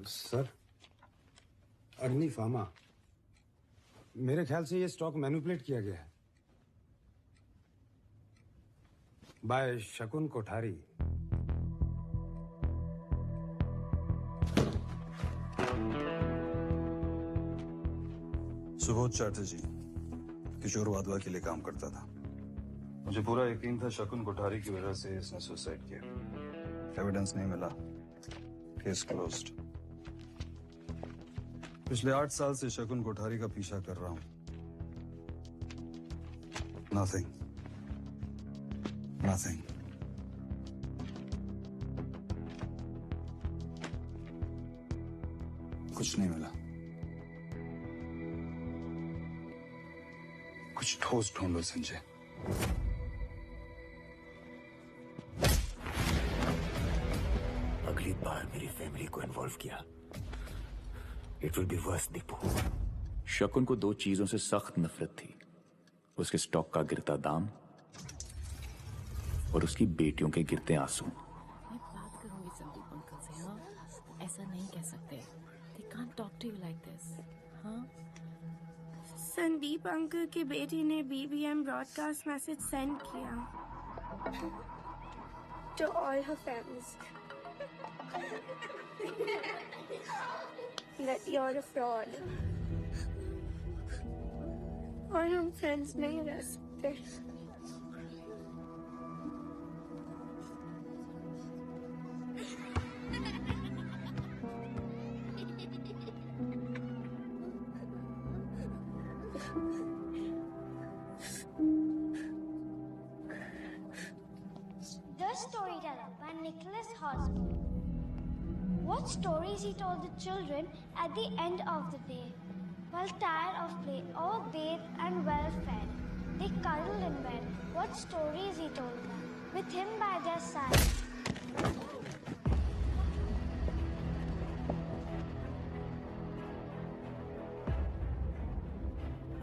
सर, अग्नि फार्मा, मेरे ख्याल से ये स्टॉक मैनिपुलेट किया गया है बाय शकुन कोठारी। सुबोध चैटर्जी किशोर वाधवा के लिए काम करता था। मुझे पूरा यकीन था शकुन कोठारी की वजह से इसने सुसाइड किया। एविडेंस नहीं मिला, केस क्लोज्ड। पिछले 8 साल से शकुन कोठारी का पीछा कर रहा हूं। नथिंग। कुछ नहीं मिला। कुछ ठोस ढूंढो संजय। अगली बार मेरी फैमिली को इन्वॉल्व किया, it will be verse Deepu. शकुन को 2 चीजों से सख्त नफरत थी, उसके स्टॉक का गिरता दाम और उसकी बेटियों के गिरते आंसू। मैं बात करूंगी संदीप अंकल से। हाँ, ऐसा नहीं कह सकते। They can't talk to you like this. हाँ? संदीप अंकल की बेटी ने BBM ब्रॉडकास्ट मैसेज सेंड किया to all her fans that you're a fraud और हम फ्रेंड्स नहीं रह सकते। The Storyteller by Nicholas Hosmer. What stories he told the children at the end of the day. While tired of play, all bathed and well fed, they cuddled in bed. What stories he told them, with him by their side.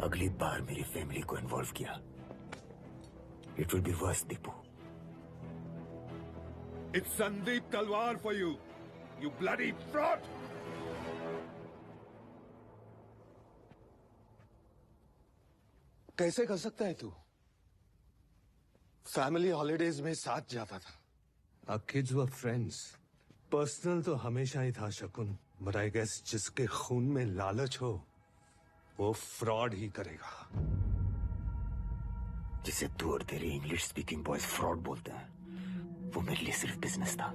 अगली बार मेरी family को involve किया, it will be verse Deepu. It's Sandeep Talwar for you, you bloody fraud! कैसे कर सकता है तू? Family holidays में साथ जाता था। Our kids were friends. Personal तो हमेशा ही था शकुन, but I guess जिसके खून में लालच हो, वो फ्रॉड ही करेगा। जिसे तू और तेरे इंग्लिश स्पीकिंग बॉयज फ्रॉड बोलते हैं, वो मेरे लिए सिर्फ बिजनेस था।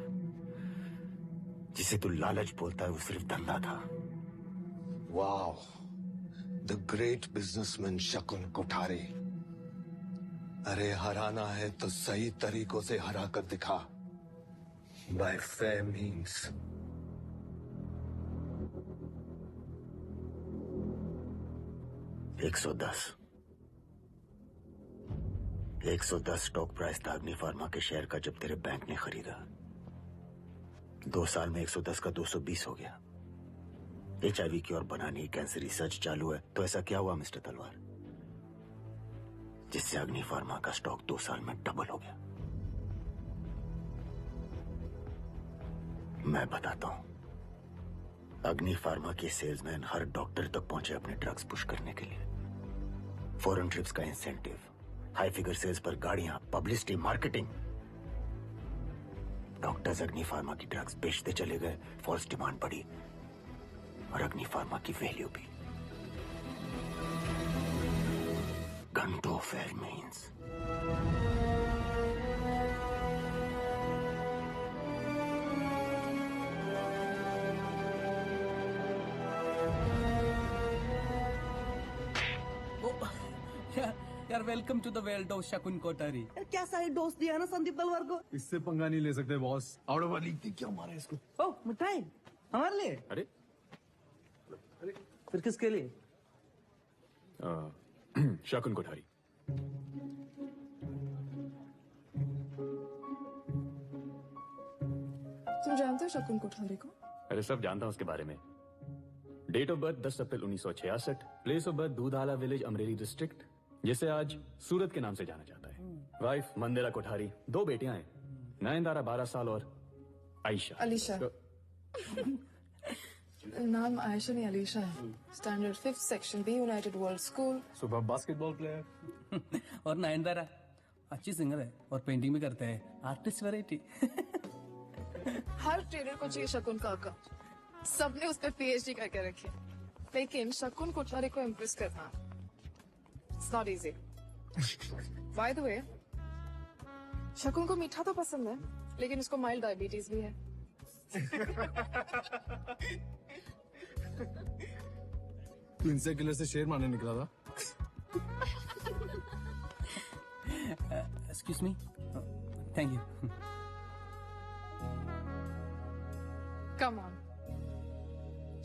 जिसे तू लालच बोलता है वो सिर्फ धंधा था। वाओ, द ग्रेट बिजनेसमैन शकुन कोठारी। अरे हराना है तो सही तरीकों से हरा कर दिखा, bye fair means. $110 stock price था अग्नि फार्मा के शेयर का जब तेरे बैंक ने खरीदा। 2 साल में 110 का 220 हो गया। HIV की और बनानी, कैंसर रिसर्च चालू है, तो ऐसा क्या हुआ मिस्टर तलवार जिससे अग्नि फार्मा का स्टॉक 2 साल में डबल हो गया? मैं बताता हूं। अग्नि फार्मा के सेल्समैन हर डॉक्टर तक पहुंचे अपने ड्रग्स पुश करने के लिए। फॉरेन ट्रिप्स का इंसेंटिव, हाई फिगर सेल्स पर गाड़ियां, पब्लिसिटी, मार्केटिंग। डॉक्टर्स अग्नि फार्मा की ड्रग्स बेचते चले गए, फॉल्स डिमांड बढ़ी और अग्नि फार्मा की वैल्यू भी। घंटों फेयर मीन्स। यार welcome to the world of Shakun Kothari. क्या साइड डोज दिया ना संदीप तलवार को? इससे पंगा नहीं ले सकते बॉस। आउट ऑफ लीग थी, क्या मारा इसको? ओ मिठाई हमारे लिए? अरे फिर किसके लिए? शकुन कोठारी। तुम जानते हो शकुन कोठारी को? अरे सब जानता हूं उसके बारे में। Date of birth 10 April 1966, place of birth Dudhala village, Amreli district, जिसे आज सूरत के नाम से जाना जाता है। वाइफ मंदिरा कोठारी, 2 बेटियां हैं, नयनदारा 12 साल और आयशा। अलीशा। नाम आयशा नहीं अलीशा है। Standard 5th section, B United World School. सुबह बास्केटबॉल प्लेयर। और नयनदारा अच्छी सिंगर है और पेंटिंग भी करते हैं, आर्टिस्ट वैरायटी। हर ट्रेडर को चाहिए शकुन काका। सबने उस पर PhD करके रखी, लेकिन शकुन कोठारी को इम्प्रेस करना it's not easy. By the way, शकुन को मीठा तो पसंद है, लेकिन उसको माइल्ड डायबिटीज भी है। तू इनसे किलर से शेर मारने निकला था? Excuse me, thank you. Come on,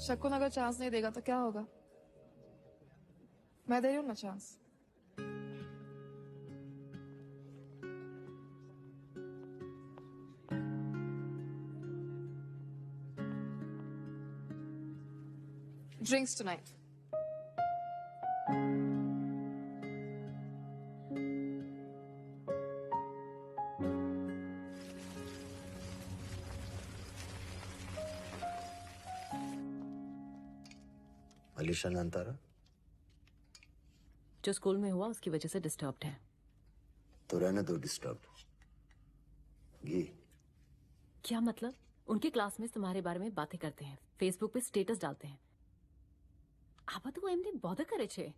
शकुन अगर चांस नहीं देगा तो क्या होगा? मैं दे रही हूँ ना चांस। Drinks tonight. अलीशा नंतारा जो स्कूल में हुआ उसकी वजह से डिस्टर्ब्ड है। तो रहने दो डिस्टर्ब। ये क्या मतलब? उनके क्लासमेट्स तुम्हारे बारे में बातें करते हैं, फेसबुक पे स्टेटस डालते हैं। आप तो एमने बॉदर करे छे।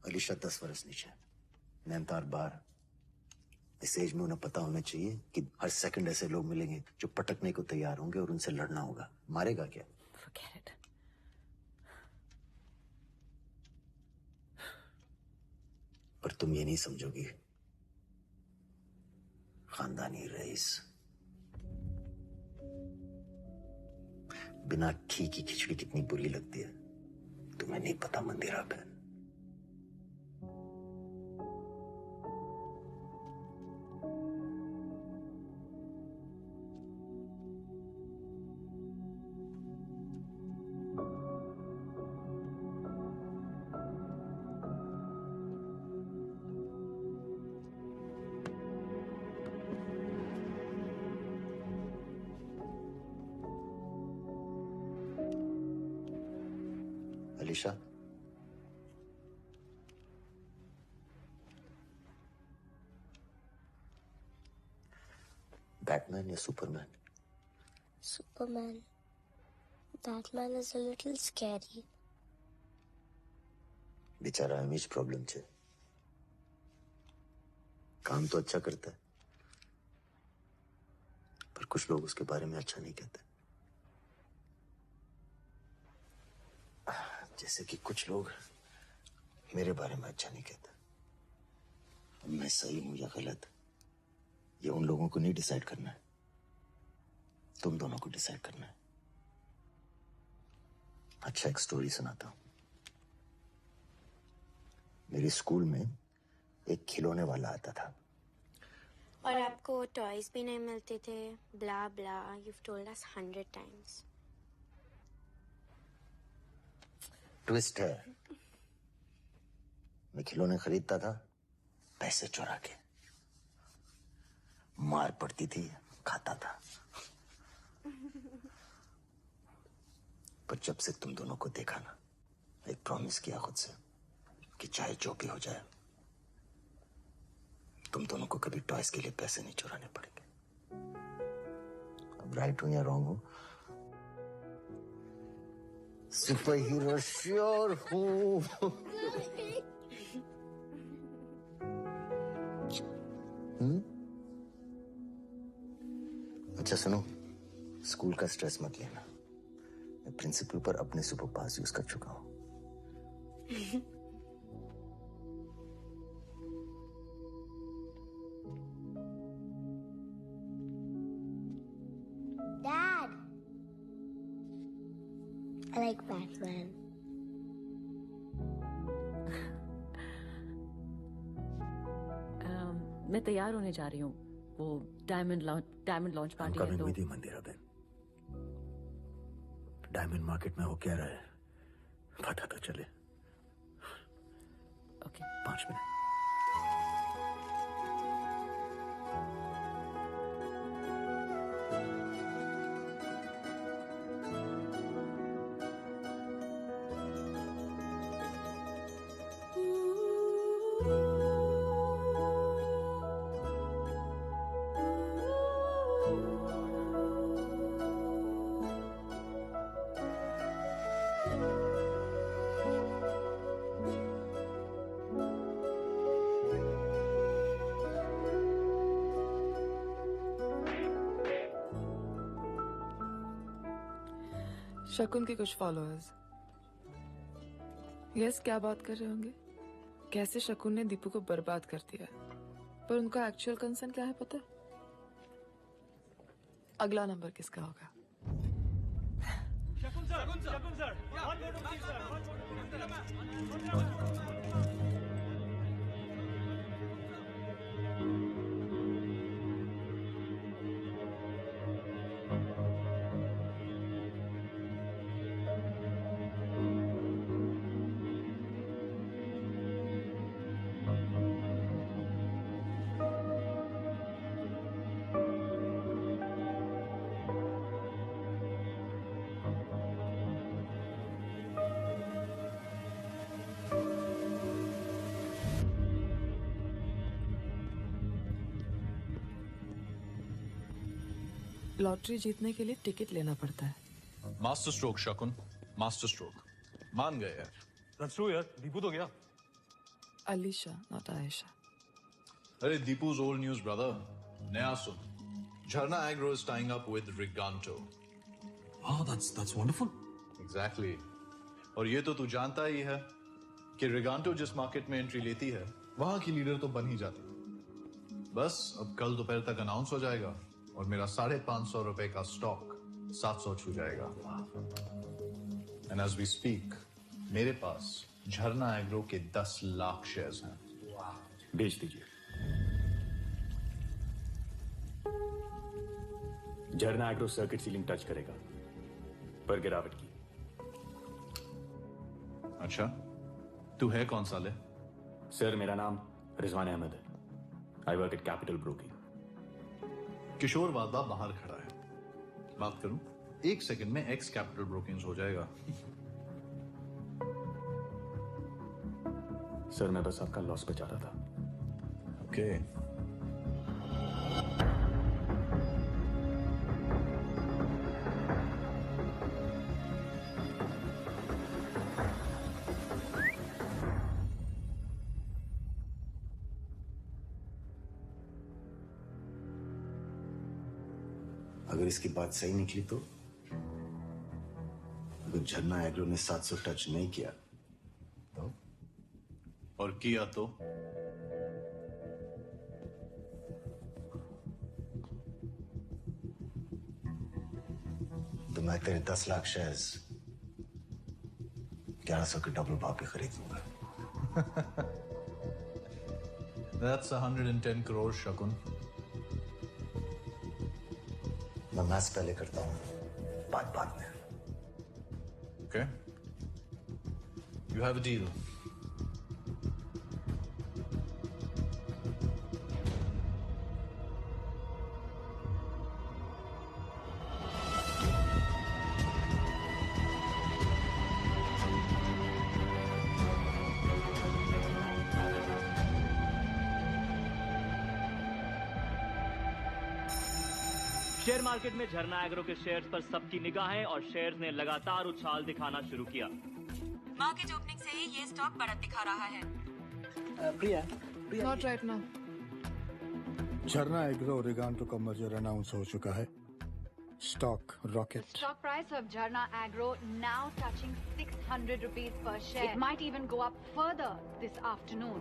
अलीशा 10 वर्ष नीचे, नैनतार 12। इस एज में उन्हें पता होना चाहिए कि हर सेकंड ऐसे लोग मिलेंगे जो पटकने को तैयार होंगे और उनसे लड़ना होगा। मारेगा क्या? Forget it. पर तुम ये नहीं समझोगी, खानदानी रईस बिना घी की खिचड़ी कितनी बुरी लगती है तुम्हें नहीं पता मंदिरा बहन। अलीशा, बैटमैन या Superman? Superman. That man is a little scary. बेचारा इमेज प्रॉब्लम छे। काम तो अच्छा करता है, पर कुछ लोग उसके बारे में अच्छा नहीं कहते। जैसे कि कुछ लोग मेरे बारे में अच्छा नहीं कहते। अब मैं सही हूं या गलत, ये उन लोगों को नहीं डिसाइड करना है, तुम दोनों को डिसाइड करना है। अच्छा, एक स्टोरी सुनाता हूं। मेरे स्कूल में एक खिलौने वाला आता था। और आपको टॉयज भी नहीं मिलते थे, ब्ला ब्ला, you've told us 100 times. Twist है, मैं खिलौने खरीदता था पैसे चुरा के। मार पड़ती थी, खाता था। पर जब से तुम दोनों को देखा ना, एक प्रॉमिस किया खुद से कि चाहे जो भी हो जाए, तुम दोनों को कभी टॉयज के लिए पैसे नहीं चुराने पड़ेंगे। अब राइट हूं या रॉन्ग हूं? सुपर हीरो श्योर हूं। अच्छा सुनो, स्कूल का स्ट्रेस मत लेना। मैं प्रिंसिपल पर अपने सुपर पास यूज कर चुका हूं। Dad, I like Batman. मैं तैयार होने जा रही हूँ, वो डायमंड लॉन्च पार्टी है तो। विधि मंदिरा बेन, डायमंड मार्केट में हो क्या रहा है पता तो चले। Okay, 5 minute. शकुन के कुछ फॉलोअर्स। यस, क्या बात कर रहे होंगे? कैसे शकुन ने दीपू को बर्बाद कर दिया, पर उनका एक्चुअल कंसर्न क्या है पता? अगला नंबर किसका होगा? लॉटरी जीतने के लिए टिकट लेना पड़ता है। मास्टर स्ट्रोक शकुन, मास्टर स्ट्रोक। मान गए यार। That's true यार, दीपू तो गया। अलीशा, नॉट आयशा। अरे दीपू's old news brother। नया सुन। झरना agro is tying up with Riganto। Oh, that's wonderful। Exactly। और ये तो तू जानता ही है कि Riganto जिस मार्केट में एंट्री लेती है, वहां की लीडर तो बन ही जाती है। बस अब कल दोपहर तक अनाउंस हो जाएगा और मेरा 550 रुपए का स्टॉक 700 छू जाएगा। एंड एज वी स्पीक मेरे पास झरना एग्रो के 10 लाख शेयर्स हैं। भेज दीजिए। झरना एग्रो सर्किट सीलिंग टच करेगा, पर गिरावट की। अच्छा, तू है कौन साले? सर, मेरा नाम रिजवान अहमद है। I work at Capital Broking. Kishore वादा बाहर खड़ा है, बात करूं? 1 सेकंड में एक्स कैपिटल ब्रोकिंग हो जाएगा। सर, मैं बस आपका लॉस बचा रहा था। ओके। अगर इसकी बात सही निकली तो अगर झरना एग्रो ने 700 टच नहीं किया तो और किया तो मैं तेरे 10 लाख शेयर्स 1100 के डबल भाव पे खरीद लूंगा। That's 110 crores, Shakun. मैं मैथ्स पहले करता हूँ, बात बाद में। Okay. You have a deal. Share market में झरना एग्रो के शेयर्स पर सबकी निगाहें और शेयर्स ने लगातार उछाल दिखाना शुरू किया। मार्केट ओपनिंग से ही ये स्टॉक बढ़त दिखा रहा है। प्रिया नॉट राइट नाउ। झरना एग्रो और रिगांटो का मर्जर अनाउंस हो चुका है। Stock rocket. Stock price of Jharna Agro now touching 600 rupees per share. It might even go up further this afternoon.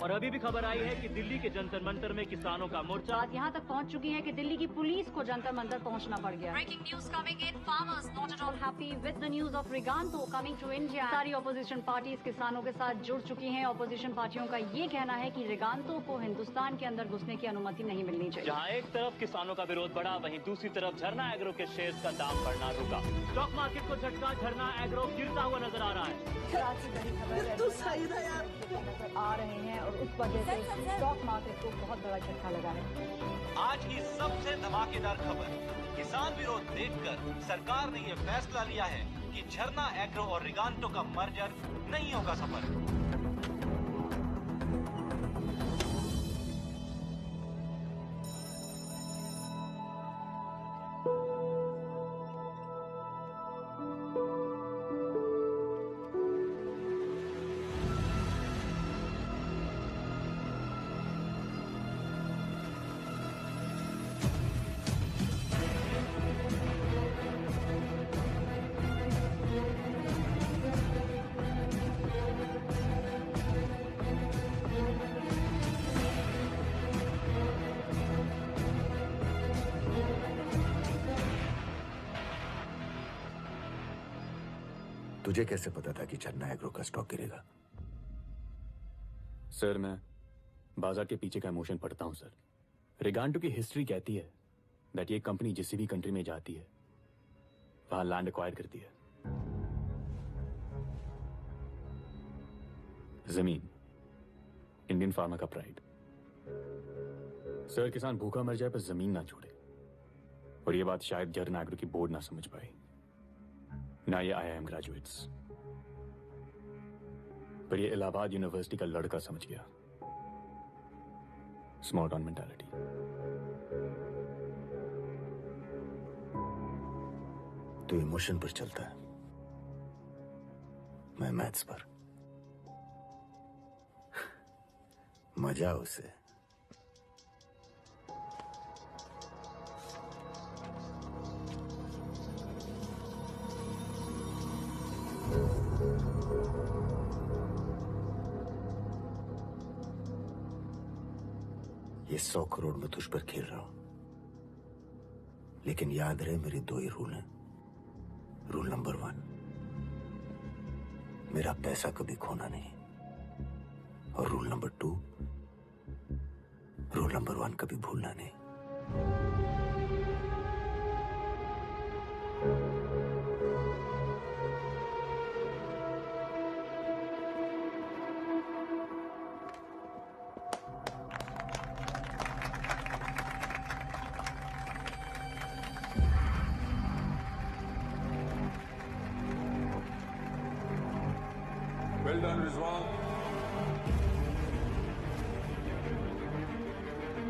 और अभी भी खबर आई है कि दिल्ली के जंतर मंतर में किसानों का मोर्चा बात यहाँ तक पहुँच चुकी है कि दिल्ली की पुलिस को जंतर मंतर पहुँचना पड़ गया। Breaking news coming in. Farmers not at all happy with the news of Riganto coming to India. सारी ऑपोजिशन पार्टीज किसानों के साथ जुड़ चुकी हैं। ऑपोजिशन पार्टियों का ये कहना है कि रिगांतो को हिंदुस्तान के अंदर घुसने की अनुमति नहीं मिलनी चाहिए। जहाँ एक तरफ किसानों का विरोध बढ़ा, वहीं दूसरी तरफ झरना एग्रो के शेयर्स का दाम बढ़ना रुका। स्टॉक मार्केट को झटका, झरना एग्रो गिरता हुआ नजर आ रहा है। आ रहे हैं और उस वजह से स्टॉक मार्केट को बहुत बड़ा झटका लगा है। आज की सबसे धमाकेदार खबर, किसान विरोध देखकर सरकार ने यह फैसला लिया है कि झरना एग्रो और रिगांटो का मर्जर नहीं होगा सफल। तुझे कैसे पता था कि झरना एग्रो का स्टॉक गिरेगा? सर, मैं बाजार के पीछे का इमोशन पढ़ता हूं सर। रिगांटो की हिस्ट्री कहती है दैट ये कंपनी जिस भी कंट्री में जाती है वहां लैंड एक्वायर करती है। जमीन इंडियन फार्मा का प्राइड। सर, किसान भूखा मर जाए पर जमीन ना छोड़े, और ये बात शायद झरना एग्रो की बोर्ड ना समझ पाई, ना ये IIM ग्रेजुएट्स, पर ये इलाहाबाद यूनिवर्सिटी का लड़का समझ गया। Small town mentality. तू इमोशन पर चलता है, मैं मैथ्स पर। मजा उसे। ये 100 करोड़ में तुझ पर खेल रहा हूं, लेकिन याद रहे मेरे 2 ही रूल हैं। रूल नंबर 1, मेरा पैसा कभी खोना नहीं, और रूल नंबर 2, रूल नंबर 1 कभी भूलना नहीं। Well done, Rizwan.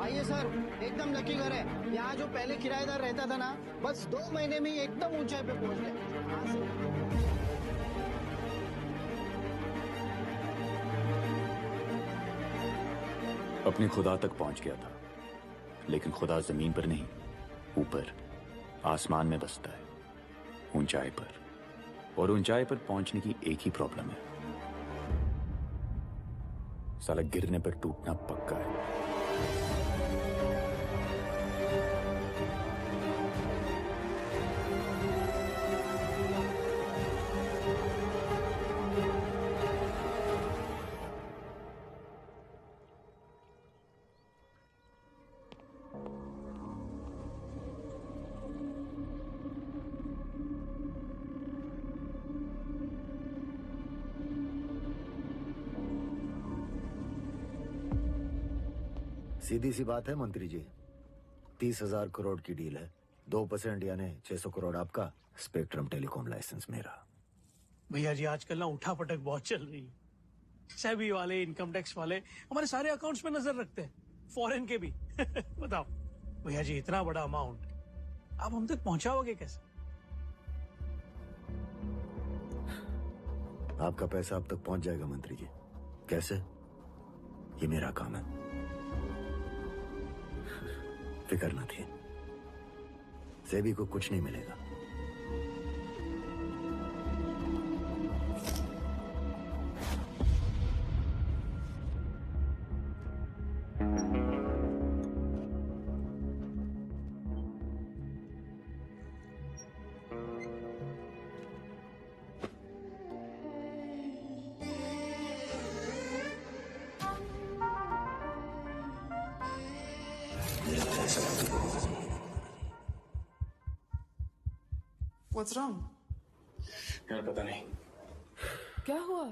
आइए सर, एकदम लकी घर है। यहाँ जो पहले किराएदार रहता था ना, बस 2 महीने में ही एकदम ऊंचाई पे पहुंच गए। अपने खुदा तक पहुंच गया था, लेकिन खुदा जमीन पर नहीं, ऊपर आसमान में बसता है, ऊंचाई पर। और ऊंचाई पर पहुंचने की एक ही प्रॉब्लम है, साला गिरने पर टूटना पक्का है। सीधी सी बात है मंत्री जी, 30,000 करोड़ की डील है। 2% यानी 600 करोड़ आपका, स्पेक्ट्रम टेलीकॉम लाइसेंस मेरा। भैया जी आजकल ना उठा पटक बहुत चल रही है। सेबी वाले, इनकम टैक्स वाले हमारे सारे अकाउंट्स पे नजर रखते हैं, फॉरेन के भी। बताओ भैया जी, इतना बड़ा अमाउंट आप हम तक पहुंचाओगे कैसे? आपका पैसा अब तक पहुंच जाएगा मंत्री जी। कैसे? ये मेरा काम है, फिक्र ना थी। सेबी को कुछ नहीं मिलेगा। What's wrong? यार पता नहीं, क्या हुआ?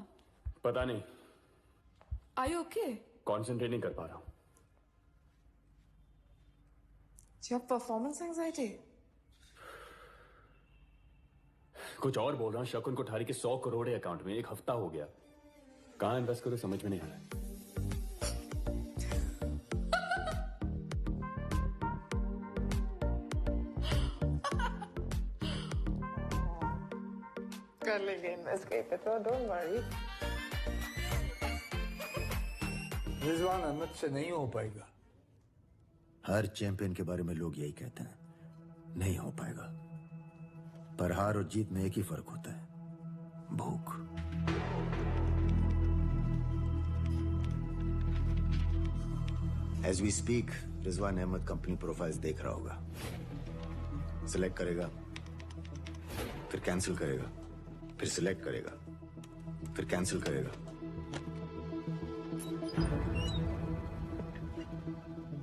पता नहीं, Are you okay? कॉन्सेंट्रेट नहीं कर पा रहा हूं। Do you have performance anxiety? कुछ और बोल रहा हूँ। शकुन कोठारी के 100 करोड़ अकाउंट में 1 हफ्ता हो गया, कहां इन्वेस्ट करो समझ में नहीं आ रहा है। कर लेंगे इन्वेस्ट कहीं पे, तो डोंट वरी। रिजवान अहमद से नहीं हो पाएगा। हर चैंपियन के बारे में लोग यही कहते हैं, नहीं हो पाएगा। पर हार और जीत में एक ही फर्क होता है, भूख। As we speak Rizwan Ahmed company profiles देख रहा होगा, सिलेक्ट करेगा, फिर कैंसिल करेगा, फिर सिलेक्ट करेगा, फिर कैंसिल करेगा।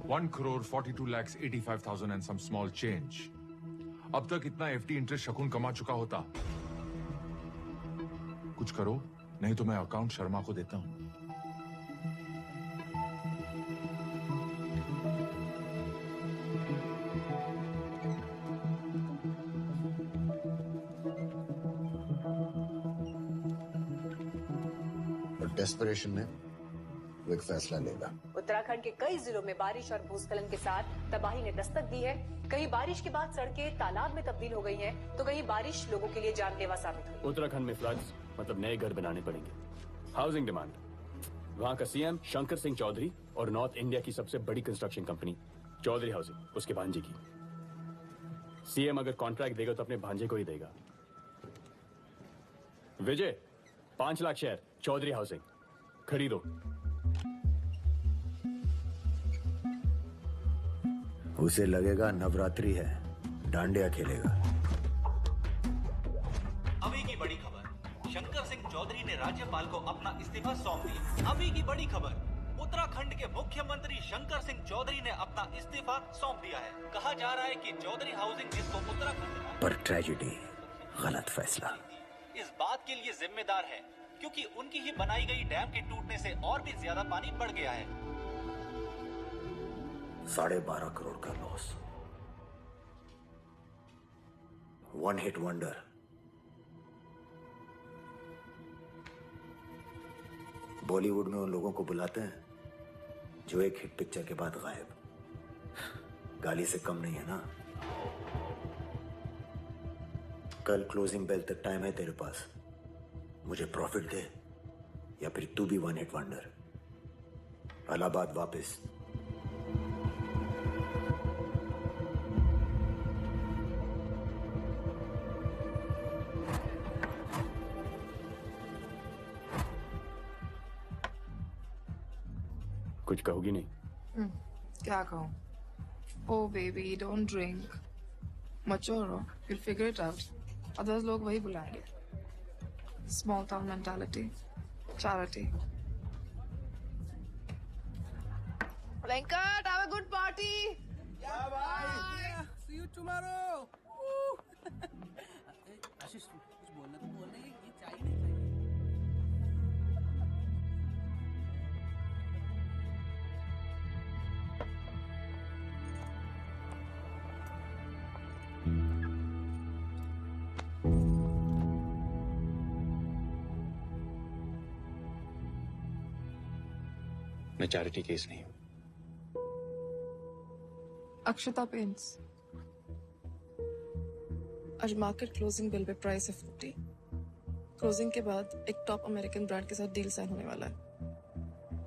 1,42,85,000 and some small change. अब तक इतना एफडी इंटरेस्ट शकुन कमा चुका होता। कुछ करो, नहीं तो मैं अकाउंट शर्मा को देता हूं। डेस्परेशन में वो एक फैसला लेगा। उत्तराखंड के कई जिलों में बारिश और भूस्खलन के साथ तबाही ने दस्तक दी है। कहीं बारिश के बाद सड़कें तालाब में तब्दील हो गई हैं, तो कहीं बारिश लोगों के लिए जानलेवा साबित हुई। उत्तराखंड में फ्लड्स मतलब नए घर बनाने पड़ेंगे। हाउसिंग डिमांड, वहां का सीएम शंकर सिंह चौधरी और नॉर्थ इंडिया की सबसे बड़ी कंस्ट्रक्शन कंपनी चौधरी हाउसिंग, उसके भांजे की। सीएम अगर कॉन्ट्रैक्ट देगा तो अपने भांजे को ही देगा। विजय 5 लाख शेयर चौधरी हाउसिंग खरीदो। उसे लगेगा नवरात्रि है, डांडिया खेलेगा। अभी की बड़ी खबर, शंकर सिंह चौधरी ने राज्यपाल को अपना इस्तीफा सौंप दिया। अभी की बड़ी खबर, उत्तराखंड के मुख्यमंत्री शंकर सिंह चौधरी ने अपना इस्तीफा सौंप दिया है। कहा जा रहा है कि चौधरी हाउसिंग जिसको उत्तराखंड पर ट्रेजेडी, गलत फैसला। इस बात के लिए जिम्मेदार है क्योंकि उनकी ही बनाई गई डैम के टूटने से और भी ज्यादा पानी बढ़ गया है। 12.5 करोड़ का लॉस, 1 हिट वंडर। बॉलीवुड में उन लोगों को बुलाते हैं जो एक हिट पिक्चर के बाद गायब। गाली से कम नहीं है ना। कल क्लोजिंग बेल तक टाइम है तेरे पास। मुझे प्रॉफिट दे या फिर तू भी 1 हिट वंडर। इलाहाबाद वापस। कुछ कहोगी नहीं? क्या कहूँ? Oh baby, don't drink. Mature हो, you'll figure it out. Others लोग वही बुलाएंगे. Small town mentality, charity. Venkat, have a good party. Yeah, bye. See you tomorrow. आशीष कुछ बोलना तो बोलना ही, ये चाहिए नहीं चाहिए. मैं चैरिटी केस नहीं हूं. अक्षता पेंट्स. आज market closing bill pay price है 50. क्लोजिंग के बाद एक टॉप अमेरिकन ब्रांड के साथ डील साइन होने वाला है.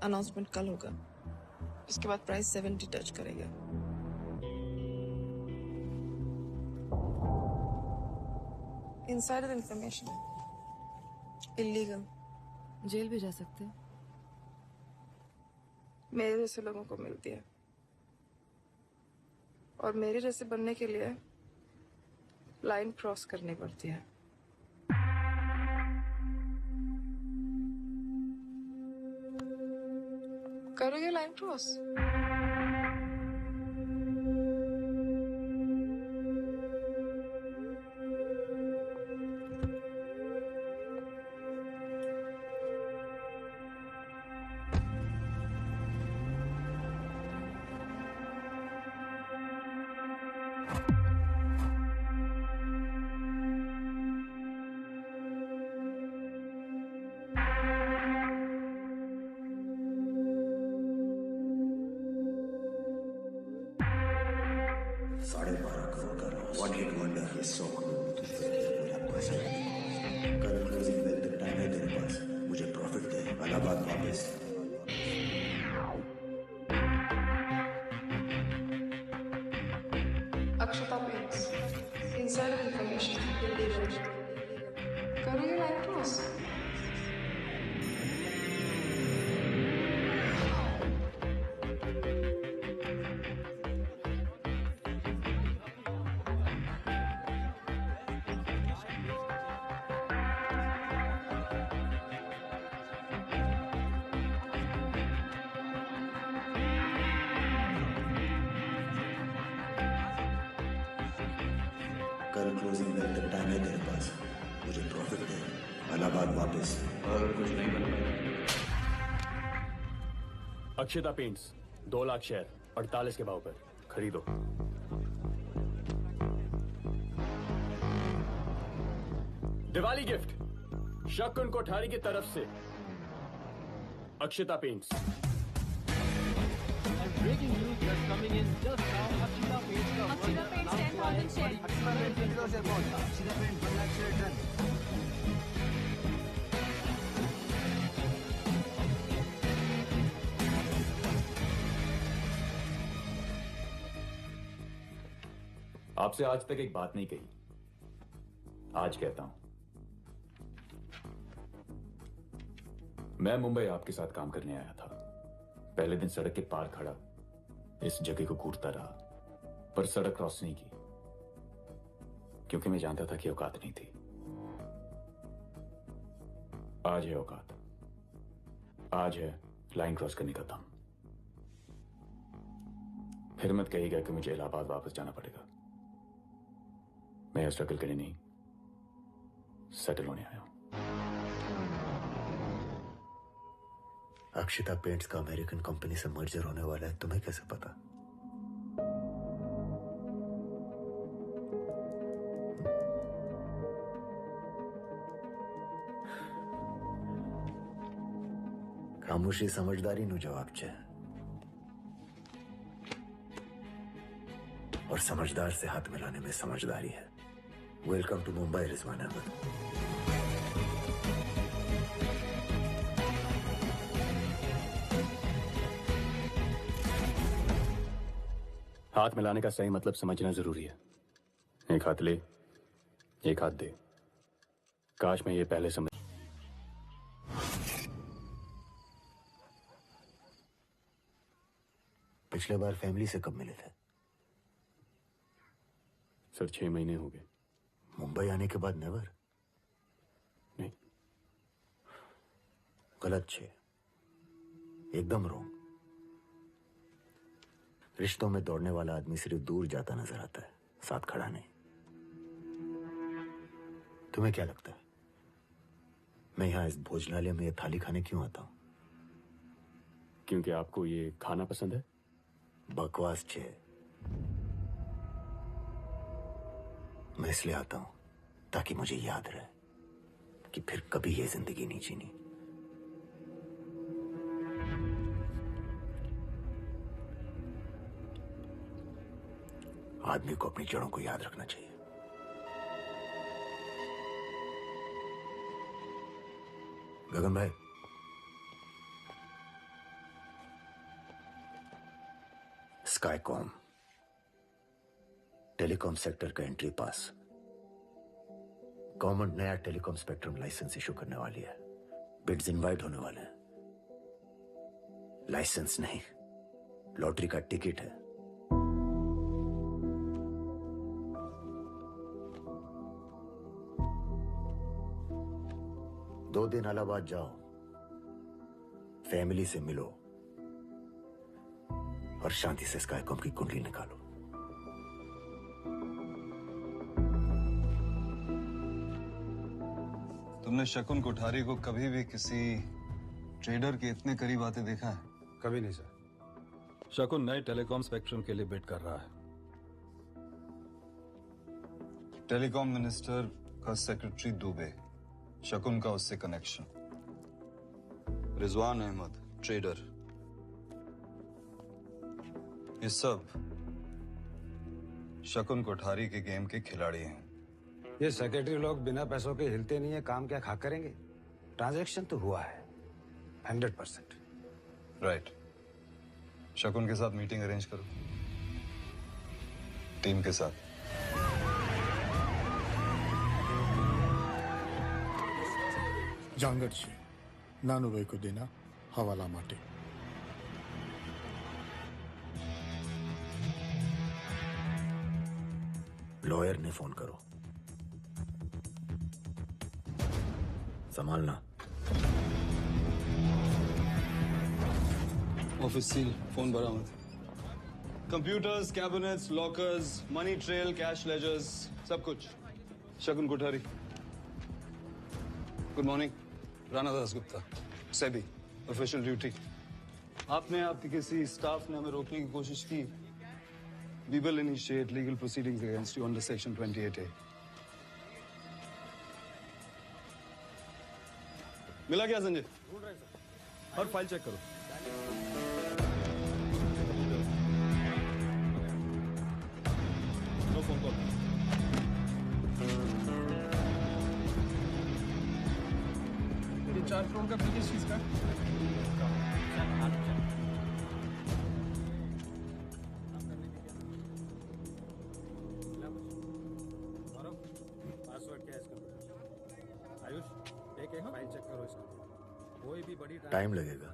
अनाउंसमेंट कल होगा. उसके बाद प्राइस 70 टच करेगा. इनसाइडर इंफॉर्मेशन इलीगल, जेल भी जा सकते हैं. मेरे जैसे लोगों को मिलती है और मेरे जैसे बनने के लिए लाइन क्रॉस करनी पड़ती है. करोगे लाइन क्रॉस? अक्षता पेंट्स. Insider information illegal. करोगे लाइन क्रॉस? कल क्लोजिंग बेल तक टाइम है तेरे पास. मुझे प्रॉफिट दे. इलाहाबाद वापस. अगर कुछ नहीं बन पाया. अक्षता पेंट्स 2 लाख शेयर 48 के भाव पर खरीदो. दिवाली गिफ्ट शकुन कोठारी की तरफ से अक्षता paints. Breaking news that's coming in just now. Akshita Paints का Akshita Paints 10,000 share. Akshita Paints 10,000 share. Akshita Paints 1 lakh share done. आपसे आज तक एक बात नहीं कही, आज कहता हूं. मैं मुंबई आपके साथ काम करने आया था. पहले दिन सड़क के पार खड़ा इस जगह को घूरता रहा, पर सड़क क्रॉस नहीं की, क्योंकि मैं जानता था कि औकात नहीं थी. आज है औकात. आज है लाइन क्रॉस करने का दम. फिर मत कहिएगा कि मुझे इलाहाबाद वापस जाना पड़ेगा. मैं यह स्ट्रगल करने नहीं, सेटल होने आया हूं. अक्षता पेंट्स का अमेरिकन कंपनी से मर्जर होने वाला है. तुम्हें कैसे पता? खामोशी समझदारी नु जवाब छे. और समझदार से हाथ मिलाने में समझदारी है. Welcome to Mumbai Rizwan Ahmed. हाथ मिलाने का सही मतलब समझना जरूरी है. एक हाथ ले, एक हाथ दे. काश मैं ये पहले समझ. पिछले बार फैमिली से कब मिले थे? सर 6 महीने हो गए। मुंबई आने के बाद नेवर? नहीं। गलत 6, एकदम रोंग। रिश्तों में दौड़ने वाला आदमी सिर्फ दूर जाता नजर आता है, साथ खड़ा नहीं। तुम्हें क्या लगता है मैं यहां इस भोजनालय में ये थाली खाने क्यों आता हूं? क्योंकि आपको ये खाना पसंद है? बकवास 6। मैं इसलिए आता हूं ताकि मुझे याद रहे कि फिर कभी ये जिंदगी नहीं जीनी। आदमी को अपनी जड़ों को याद रखना चाहिए। गगन भाई, स्काईकॉम टेलीकॉम सेक्टर का एंट्री पास। गवर्नमेंट नया टेलीकॉम स्पेक्ट्रम लाइसेंस इशू करने वाली है। बिड्स इनवाइट होने वाले हैं। लाइसेंस नहीं, लॉटरी का टिकट है। दो दिन इलाहाबाद जाओ, फैमिली से मिलो और शांति से स्काईकॉम की कुंडली निकालो। तुमने शकुन कोठारी को कभी भी किसी ट्रेडर के इतने करीब आते देखा है? कभी नहीं सर। शकुन नए टेलीकॉम स्पेक्ट्रम के लिए बिड कर रहा है। टेलीकॉम मिनिस्टर का सेक्रेटरी दुबे, शकुन का उससे कनेक्शन। रिजवान अहमद ट्रेडर, ये सब शकुन कोठारी के गेम के खिलाड़ी हैं। ये सेक्रेटरी लोग बिना पैसों के हिलते नहीं है, काम क्या खा करेंगे? ट्रांजैक्शन तो हुआ है 100%। राइट। शकुन के साथ मीटिंग अरेंज करो, टीम के साथ। જાંગડ છે નાનુભાઈ को देना हवाला माटे। लॉयर ने फोन करो, संभालना। ऑफिस सील, फोन बरामद। Computers, cabinets, lockers, money trail, cash ledgers, सब कुछ। Shakun Kothari. Good morning, Rana Dasgupta, SEBI, official duty. आपने आपके किसी स्टाफ ने हमें रोकने की कोशिश की। We will initiate legal proceedings against you under Section 28A. मिला क्या संजय? और फाइल चेक करो। No phone call. ये 4 करोड़ का पैकेज किसका? पासवर्ड क्या है इसका? आयुष, एक फाइल चेक करो इसका। कोई भी बड़ी टाइम लगेगा।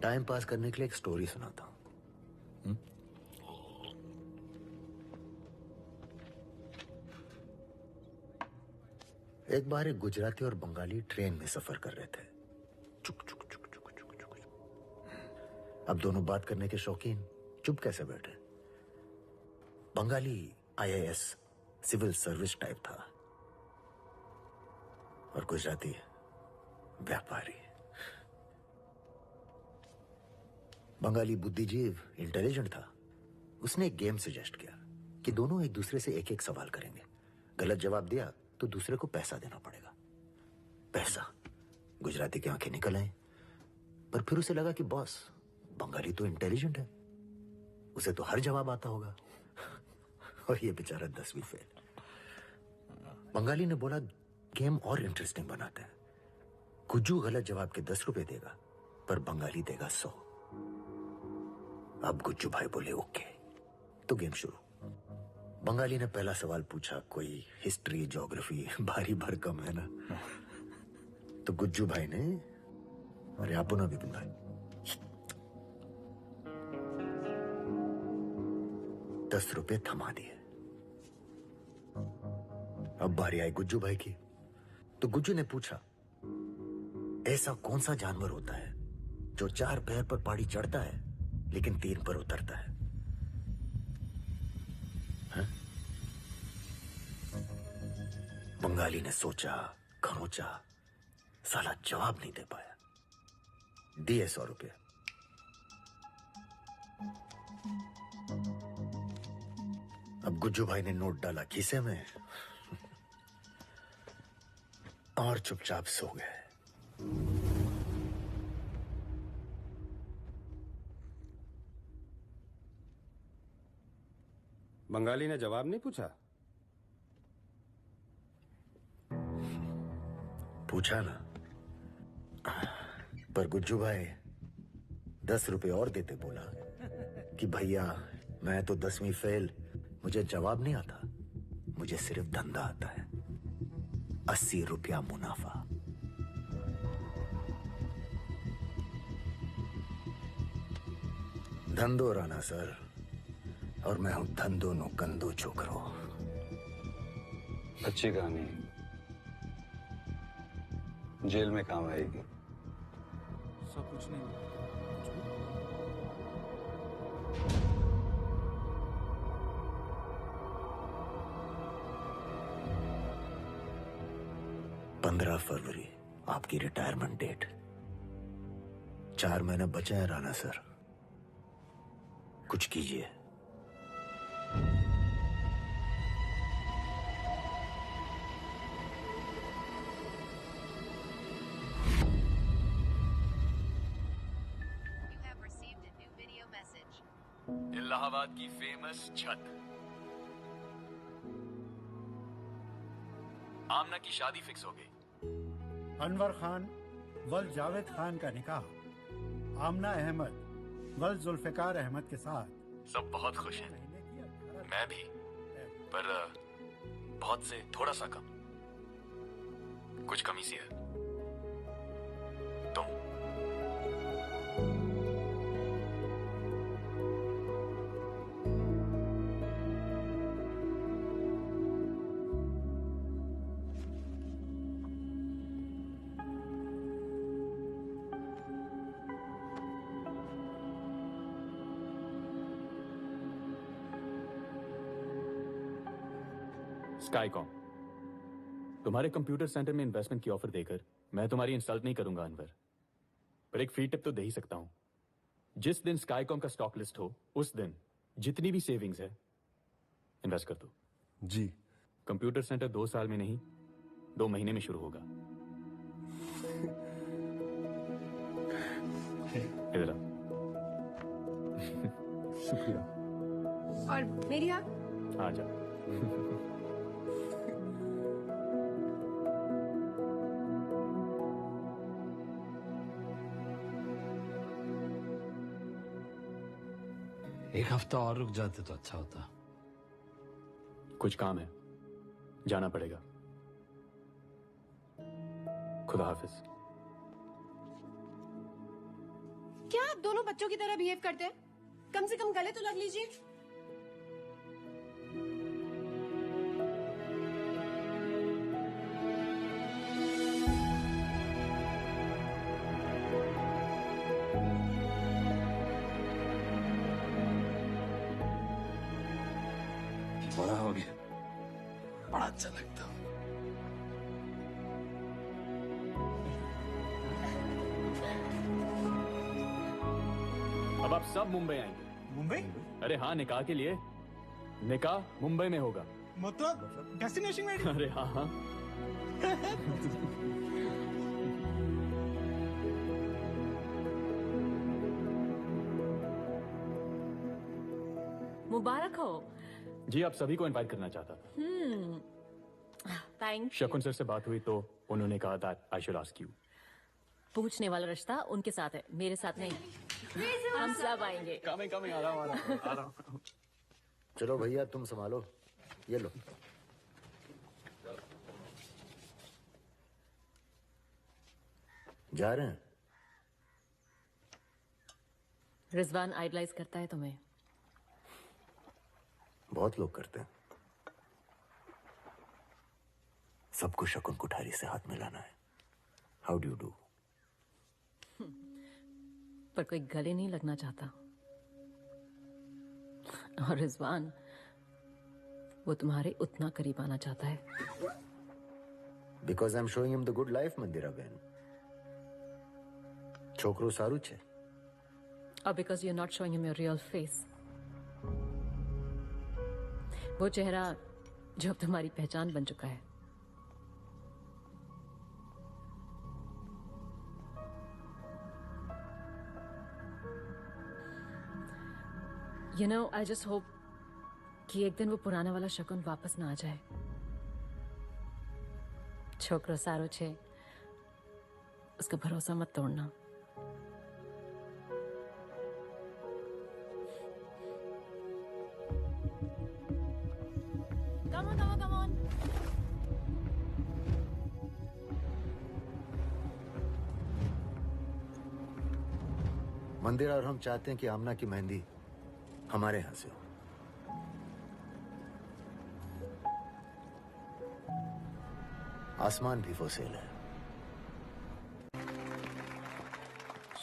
टाइम पास करने के लिए एक स्टोरी सुनाता हूं। एक बार एक गुजराती और बंगाली ट्रेन में सफर कर रहे थे। चुक चुक चुक चुक चुक चुक। अब दोनों बात करने के शौकीन चुप कैसे बैठे? Bengali IAS civil service type था और गुजराती व्यापारी। बंगाली बुद्धिजीव इंटेलिजेंट था। उसने एक गेम सजेस्ट किया कि दोनों एक दूसरे से एक एक सवाल करेंगे। गलत जवाब दिया तो दूसरे को पैसा देना पड़ेगा। पैसा। गुजराती की आंखें निकल आई, पर फिर उसे लगा कि बॉस, बंगाली तो इंटेलिजेंट है, उसे तो हर जवाब आता होगा और ये बेचारा 10वीं फेल। बंगाली ने बोला, गेम और इंटरेस्टिंग बनाते हैं। गुज्जू गलत जवाब के 10 रुपए देगा, पर बंगाली देगा 100। अब गुज्जू भाई बोले ओके, तो गेम शुरू। बंगाली ने पहला सवाल पूछा, कोई हिस्ट्री ज्योग्राफी, भारी भरकम है ना। तो गुज्जू भाई ने, अरे आपो ना विपिन भाई, 10 रुपए थमा दिए। अब बारी आई गुज्जू भाई की, तो गुज्जू ने पूछा, ऐसा कौन सा जानवर होता है जो 4 पैर पर पहाड़ी चढ़ता है लेकिन 3 पर उतरता है? हाँ? बंगाली ने सोचा, खरोचा, साला जवाब नहीं दे पाया। दिए 100 रुपए। अब गुज्जू भाई ने नोट डाला खीसे में और चुपचाप सो गए। बंगाली ने जवाब नहीं पूछा? पूछा ना, पर गुज्जू भाई 10 रुपए और देते बोला कि भैया मैं तो 10वीं फेल, मुझे जवाब नहीं आता, मुझे सिर्फ धंधा आता है, 80 रुपया मुनाफा। धंधो राणा सर, और मैं हूं धंधो नो कंदो छोकरो। अच्छी कहानी, जेल में काम आएगी। सब कुछ नहीं। पंद्रह फरवरी आपकी रिटायरमेंट डेट। 4 महीने बचे हैं राणा सर, कुछ कीजिए। इलाहाबाद की फेमस छत। आमना की शादी फिक्स हो गई। अनवर खान वल जावेद खान का निकाह आमना अहमद वल जुल्फिकार अहमद के साथ। सब बहुत खुश हैं, मैं भी, पर बहुत से थोड़ा सा कम। कुछ कमी सी है। तुम स्काईकॉम, तुम्हारे कंप्यूटर सेंटर में इन्वेस्टमेंट की ऑफर देकर मैं तुम्हारी इंसल्ट नहीं करूंगा अनवर, पर एक फ्री टिप तो दे ही सकता हूं। जिस दिन स्काईकॉम का स्टॉक लिस्ट हो उस दिन जितनी भी सेविंग्स है इन्वेस्ट कर दो। जी। कंप्यूटर सेंटर 2 साल में नहीं 2 महीने में शुरू होगा। इधर आओ। शुक्रिया। और मेरी आप? आ जाओ। एक हफ्ता और रुक जाते तो अच्छा होता। कुछ काम है, जाना पड़ेगा। खुदा हाफिज। क्या आप दोनों बच्चों की तरह बिहेव करते हैं? कम से कम गले तो लग लीजिए। बड़ा हो गया, बड़ा अच्छा लगता। अब आप सब मुंबई आएंगे। मुंबई? अरे हाँ, निकाह के लिए। निकाह मुंबई में होगा। मतलब डेस्टिनेशन वेडिंग? अरे हाँ हाँ। मुबारक हो। जी, आप सभी को इनवाइट करना चाहता था। थैंक। शकुन सर से बात हुई तो उन्होंने कहा that I should ask you. पूछने वाला रिश्ता उनके साथ है, मेरे साथ नहीं। हम सब आएंगे। कमिंग आ रहा हूँ। चलो भैया तुम संभालो, ये लो। जा रहे हैं? रिजवान आइडलाइज करता है तुम्हें। बहुत लोग करते हैं। सबको शकुन कोठारी से हाथ मिलाना है। How do you do? पर कोई गले नहीं लगना चाहता। और रिजवान वो तुम्हारे उतना करीब आना चाहता है। Because I am showing him the good life Mandira बहन। छोकरो सारू छे। और because you are not showing him your real face. वो चेहरा जो अब तुम्हारी पहचान बन चुका है। You know, I just hope कि एक दिन वो पुराना वाला शकुन वापस ना आ जाए। छोकरो सारो छे, उसका भरोसा मत तोड़ना। Come on, come on, come on. मंदिरा और हम चाहते हैं कि आमना की मेहंदी हमारे यहां से हो। आसमान भी वो सेल है।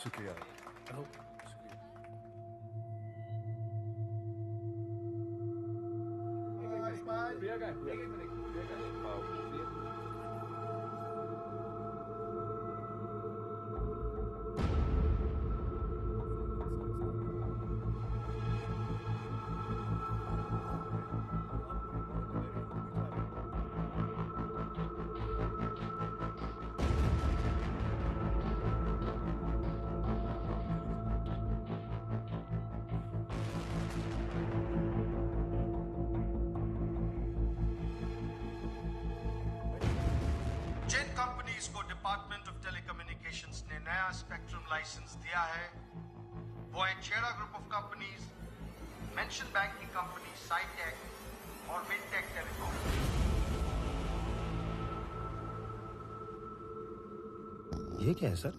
शुक्रिया। जिन कंपनीज को डिपार्टमेंट ऑफ टेलीकम्युनिकेशंस ने नया स्पेक्ट्रम लाइसेंस दिया है वो है छेड़ा group of companies, mention banking company Scitech और विनटेक टेलीकॉम। ये क्या है सर?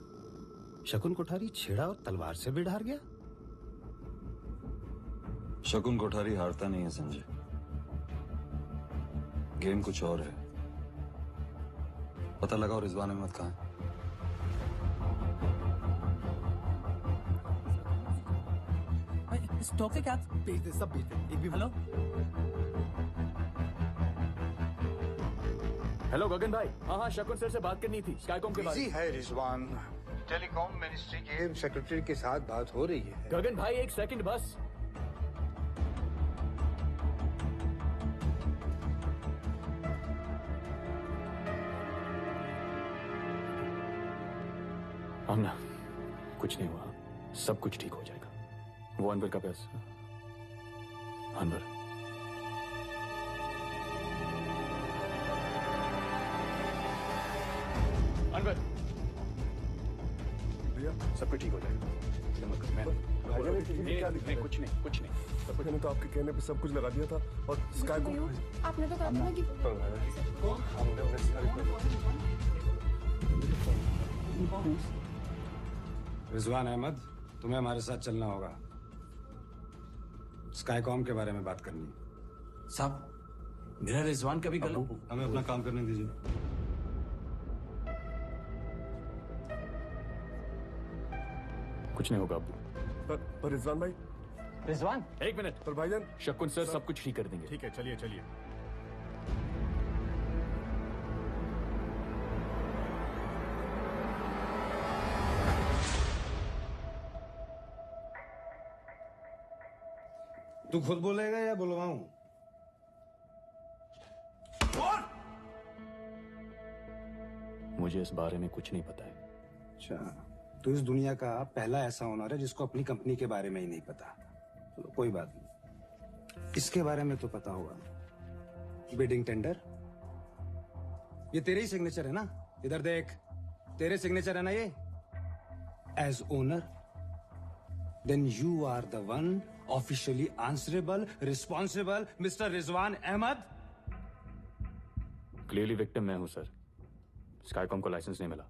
शकुन कोठारी छेड़ा और तलवार से भी हार गया? शकुन कोठारी हारता नहीं है संजय। गेम कुछ और है। पता लगाओ रिजवान अहमद कहाँ है। स्टॉक से क्या भेज दे, सब भेज दे। एक भी हेलो हेलो गगन भाई। हाँ शकुन सर से बात करनी थी स्काईकॉम के बारे बिजी में। है रिजवान। टेलीकॉम मिनिस्ट्री के सेक्रेटरी के साथ बात हो रही है। गगन भाई एक सेकंड बस। आमना, कुछ नहीं हुआ, सब कुछ ठीक हो जाएगा। वो अनवर का पैसा। अनवर अनवर भैया सब कुछ ठीक हो जाएगा। नहीं कुछ नहीं मैंने तो आपके कहने पे सब कुछ लगा दिया था और स्काई को आपने तो कहा था ना कि रिजवान अहमद, तुम्हें हमारे साथ चलना होगा। स्काईकॉम के बारे में बात करनी है। साहब मेरा रिजवान कभी गलत। हमें अपना काम करने दीजिए। कुछ नहीं होगा अब्बू। पर रिजवान भाई। रिजवान एक मिनट। पर भाईजान शकुन सर सब कुछ ठीक कर देंगे। ठीक है, चलिए चलिए। तू खुद बोलेगा या बुलवाऊं? मुझे इस बारे में कुछ नहीं पता है। अच्छा, तो इस दुनिया का पहला ऐसा ओनर है जिसको अपनी कंपनी के बारे में ही नहीं पता। चलो कोई बात नहीं, इसके बारे में तो पता होगा। बिडिंग टेंडर, ये तेरे ही सिग्नेचर है ना? इधर देख, तेरे सिग्नेचर है ना ये? As owner, then you are the one officially answerable, responsible, mister Rizwan Ahmed. Clearly victim मैं हूं सर। स्काईकॉम को लाइसेंस नहीं मिला।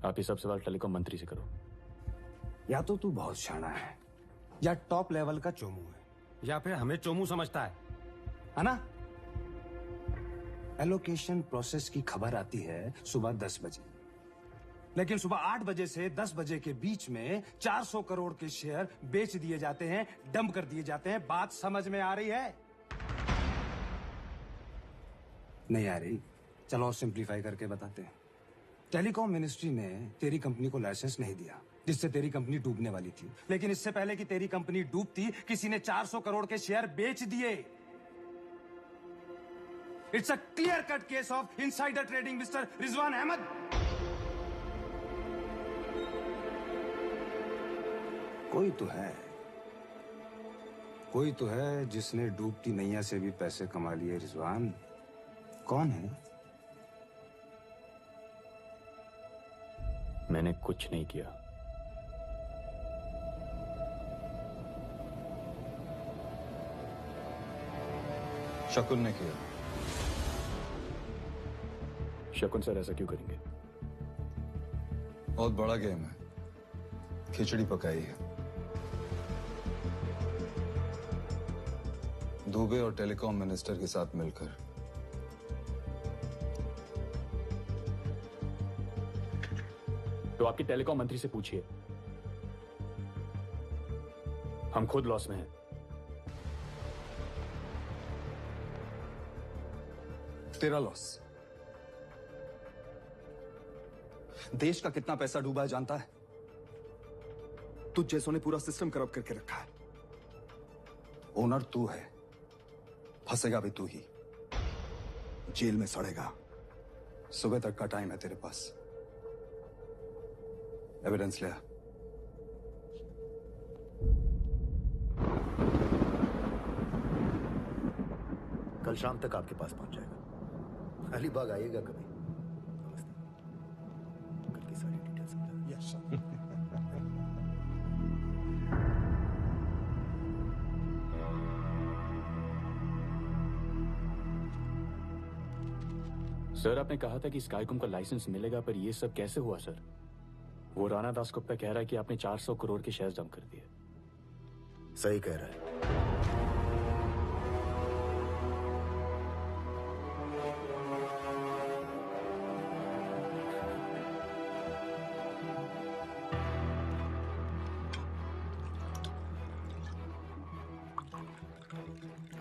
आप ये सब सवाल टेलीकॉम मंत्री से करो। या तो तू बहुत शाना है, या टॉप लेवल का चोमू है, या फिर हमें चोमू समझता है ना? एलोकेशन प्रोसेस की खबर आती है सुबह 10 बजे, लेकिन सुबह 8 बजे से 10 बजे के बीच में 400 करोड़ के शेयर बेच दिए जाते हैं, डंप कर दिए जाते हैं। बात समझ में आ रही है? नहीं आ रही? चलो और सिंप्लीफाई करके बताते हैं। टेलीकॉम मिनिस्ट्री ने तेरी कंपनी को लाइसेंस नहीं दिया, जिससे तेरी कंपनी डूबने वाली थी, लेकिन इससे पहले कि तेरी कंपनी डूबती किसी ने 400 करोड़ के शेयर बेच दिए। It's a clear cut case of insider trading mister Rizwan Ahmed. कोई तो है जिसने डूबती नैया से भी पैसे कमा लिए। रिजवान कौन है? मैंने कुछ नहीं किया। शकुन ने किया। शकुन सर ऐसा क्यों करेंगे? बहुत बड़ा गेम है, खिचड़ी पकाई है। दुबे और टेलीकॉम मिनिस्टर के साथ मिलकर। तो आपकी टेलीकॉम मंत्री से पूछिए। हम खुद लॉस में हैं। तेरा लॉस। देश का कितना पैसा डूबा है जानता है? तुझ जैसों ने पूरा सिस्टम करप्ट करके रखा है। ओनर तू है, फंसेगा भी तू ही, जेल में सड़ेगा। सुबह तक का टाइम है तेरे पास। एविडेंस ले आ। कल शाम तक आपके पास पहुंच जाएगा। अलीबाग आइएगा कभी। कल की सारी डिटेल्स यस सर। सर आपने कहा था कि स्काईकॉम का लाइसेंस मिलेगा, पर यह सब कैसे हुआ सर? वो राणा दासगुप्ता कह रहा है कि आपने 400 करोड़ के शेयर्स डंप कर दिए। सही कह रहा है।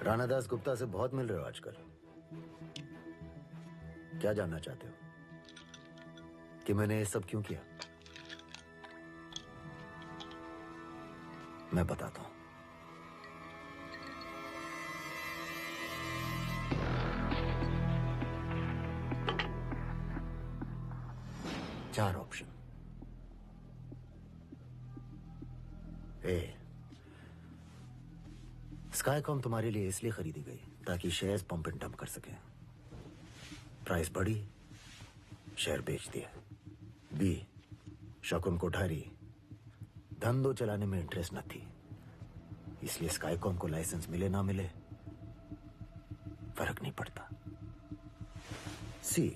राणा दासगुप्ता से बहुत मिल रहे हो आजकल। क्या जानना चाहते हो कि मैंने ये सब क्यों किया? मैं बताता हूं। चार ऑप्शन। ए, स्काईकॉम तुम्हारे लिए इसलिए खरीदी गई ताकि शेयर्स पंप एंड डंप कर सके। प्राइस बढ़ी, शेयर बेच दिया। बी, शकुन कोठारी धंधो चलाने में इंटरेस्ट न थी, इसलिए स्काईकॉम को लाइसेंस मिले ना मिले फर्क नहीं पड़ता। सी,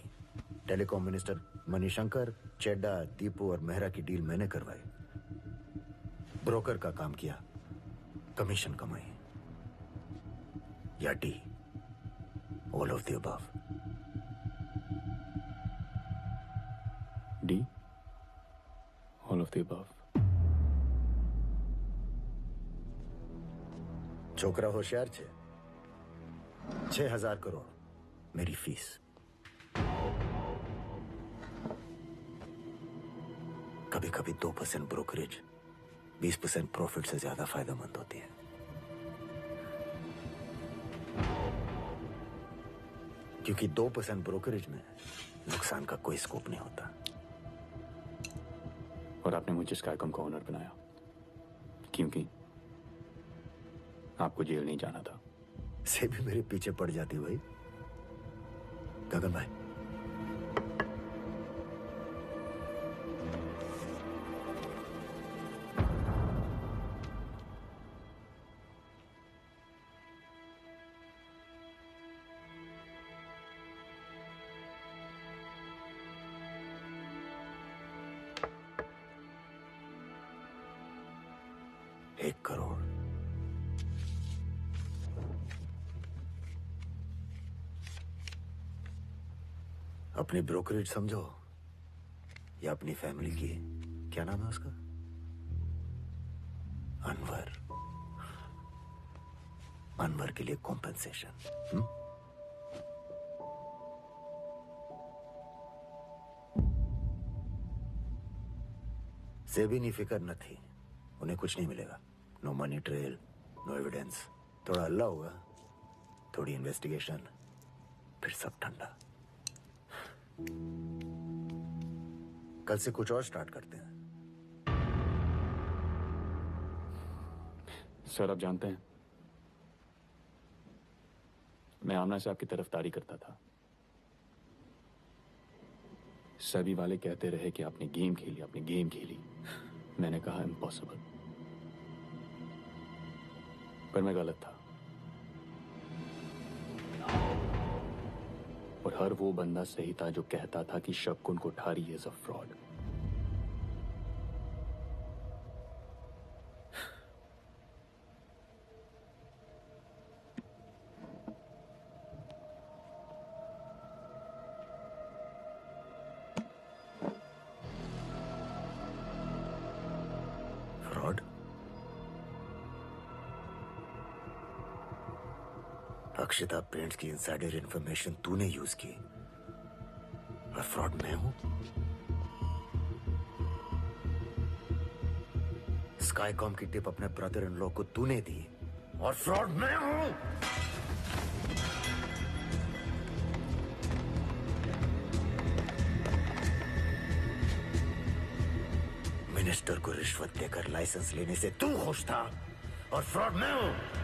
टेलीकॉम मिनिस्टर मणिशंकर, चेड्डा, दीपू और मेहरा की डील मैंने करवाई। ब्रोकर का काम किया, कमीशन कमाई। या D, all of the above. D, all of the above. छोकरा होशियार छे। 6,000 करोड़ मेरी फीस। कभी कभी 2% ब्रोकरेज 20% प्रॉफिट से ज्यादा फायदेमंद होती है। क्योंकि 2% ब्रोकरेज में नुकसान का कोई स्कोप नहीं होता। और आपने मुझे स्काईकॉम का ओनर बनाया क्योंकि आपको जेल नहीं जाना था। से भी मेरे पीछे पड़ जाती भाई। गगन भाई, 1 करोड़। अपनी ब्रोकरेज समझो या अपनी फैमिली की, क्या नाम है उसका? अनवर। अनवर के लिए कॉम्पेंसेशन। सेबी नहीं, फिकर न थी, उन्हें कुछ नहीं मिलेगा। No money trail, no evidence. थोड़ा हल्ला होगा, थोड़ी इन्वेस्टिगेशन, फिर सब ठंडा। कल से कुछ और स्टार्ट करते हैं। सर आप जानते हैं, मैं आमना से आपकी तरफदारी करता था। सभी वाले कहते रहे कि आपने गेम खेली, आपने गेम खेली। मैंने कहा इम्पॉसिबल, पर मैं गलत था। और हर वो बंदा सही था जो कहता था कि शकुन Kothari is a fraud. Fraud? Akshita paints की इनसाइडर इंफॉर्मेशन तूने यूज की और फ्रॉड मैं हूं? स्काईकॉम की टिप अपने ब्रदर इन लॉ को तूने दी और फ्रॉड मैं हूं? मिनिस्टर को रिश्वत देकर लाइसेंस लेने से तू खुश था और फ्रॉड मैं हूं?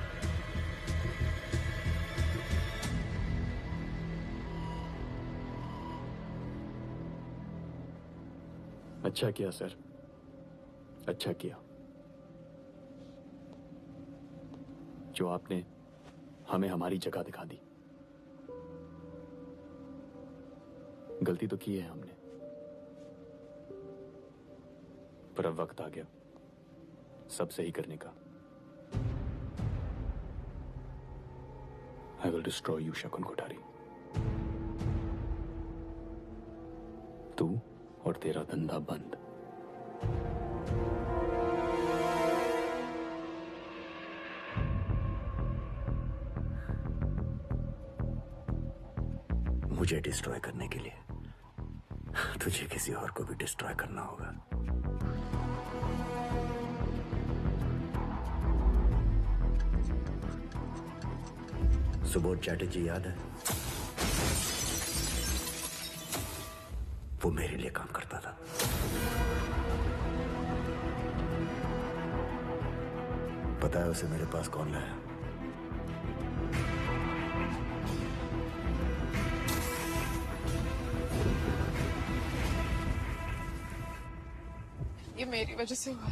अच्छा किया सर, अच्छा किया जो आपने हमें हमारी जगह दिखा दी। गलती तो की है हमने, पर अब वक्त आ गया सब सही करने का। आई विल डिस्ट्रॉय यू शकुन कोठारी। तू और तेरा धंधा बंद। मुझे डिस्ट्रॉय करने के लिए तुझे किसी और को भी डिस्ट्रॉय करना होगा। सुबोध चैटर्जी याद है? वो मेरे लिए काम करता था। पता है उसे मेरे पास कौन लाया? ये मेरी वजह से हुआ।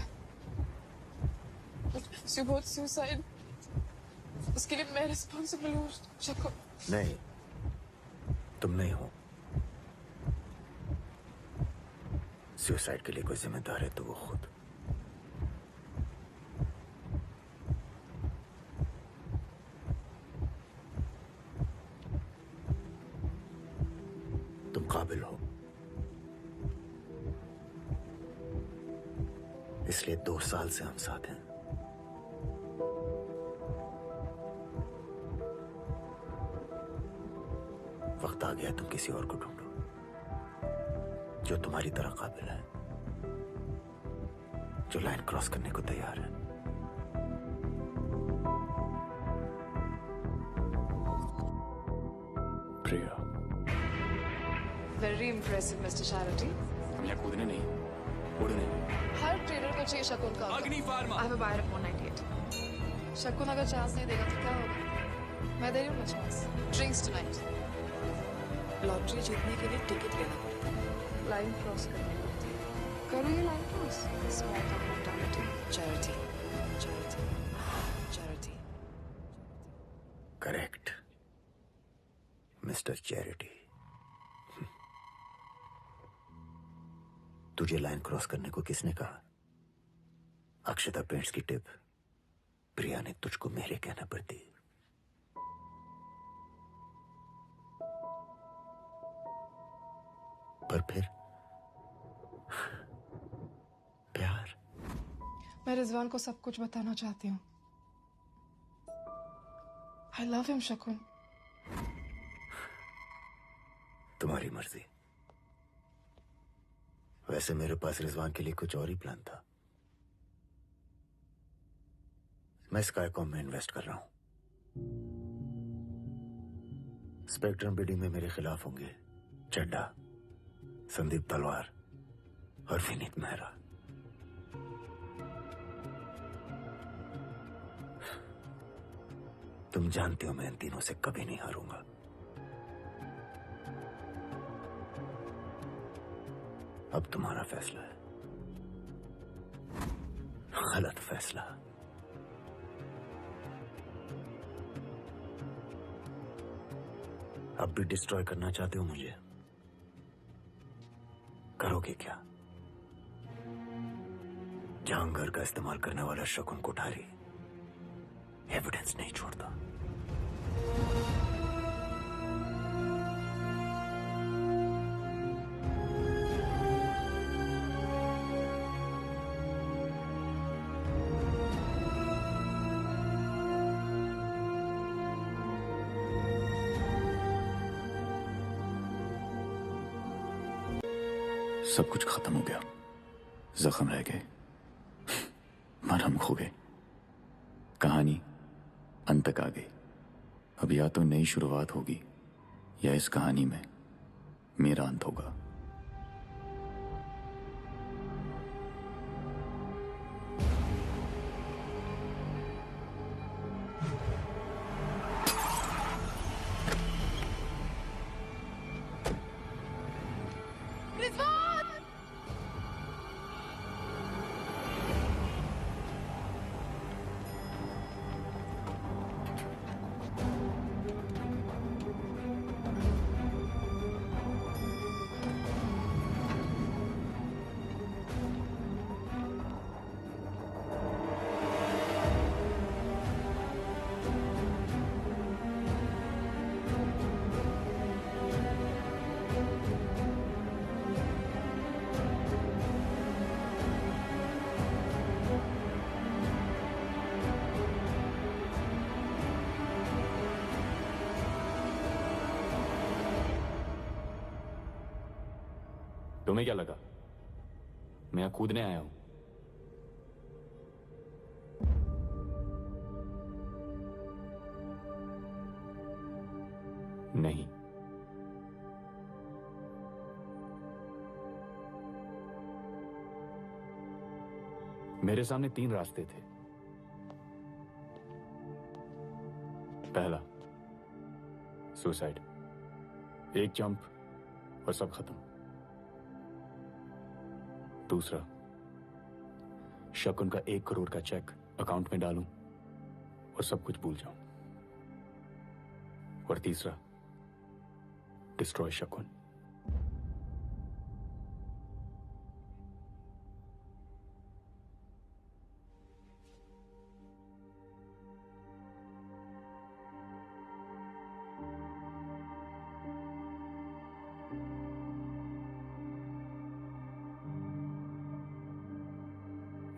सुबोध सुसाइड, उसके लिए मैं रिस्पॉन्सिबल हूँ शकुन। नहीं, तुम नहीं हो। सुसाइड के लिए कोई जिम्मेदार है तो वो खुद। तुम काबिल हो, इसलिए 2 साल से हम साथ हैं। वक्त आ गया तुम किसी और को ढूंढो जो तुम्हारी तरह काबिल है, जो लाइन क्रॉस करने को तैयार है। Priya. Very impressive mister charity. यहाँ कूदने नहीं, उड़ने। हर ट्रेडर को चाहिए शकुन का। Agni pharma. I have a buyer of 198। Shakun अगर चांस नहीं देगा तो क्या होगा? मैं दे रही हूँ चांस। Drinks tonight. लॉटरी जीतने के लिए टिकट लेना पड़ता है, लाइन क्रॉस करनी पड़ती है। करो ये line cross. Small community charity, charity, charity. Correct mister charity. तुझे लाइन क्रॉस करने को किसने कहा? अक्षता पेंट्स की टिप प्रिया ने तुझको मेरे कहने पर दी। पर फिर प्यार। मैं रिजवान को सब कुछ बताना चाहती हूँ। आई लव हिम शकुन। तुम्हारी मर्जी। वैसे मेरे पास रिजवान के लिए कुछ और ही प्लान था। मैं स्काईकॉम में इन्वेस्ट कर रहा हूं। स्पेक्ट्रम बिडिंग में मेरे खिलाफ होंगे चड्डा, संदीप तलवार और विनीत मेहरा। तुम जानते हो मैं इन तीनों से कभी नहीं हारूंगा। अब तुम्हारा फैसला है। गलत फैसला। अब भी डिस्ट्रॉय करना चाहते हो मुझे? करोगे क्या? जहांगीर का इस्तेमाल करने वाला शकुन कोठारी एविडेंस नहीं छोड़ता। सब कुछ खत्म हो गया। जख्म रह गए, मरहम खो गए, कहानी अंत तक आ गई। अब या तो नई शुरुआत होगी या इस कहानी में मेरा अंत होगा। तुम्हें क्या लगा मैं यहां कूदने आया हूं? नहीं, मेरे सामने 3 रास्ते थे। पहला सुसाइड, एक जंप और सब खत्म। दूसरा, शकुन का 1 करोड़ का चेक अकाउंट में डालूं और सब कुछ भूल जाऊं। और तीसरा, डिस्ट्रॉय शकुन।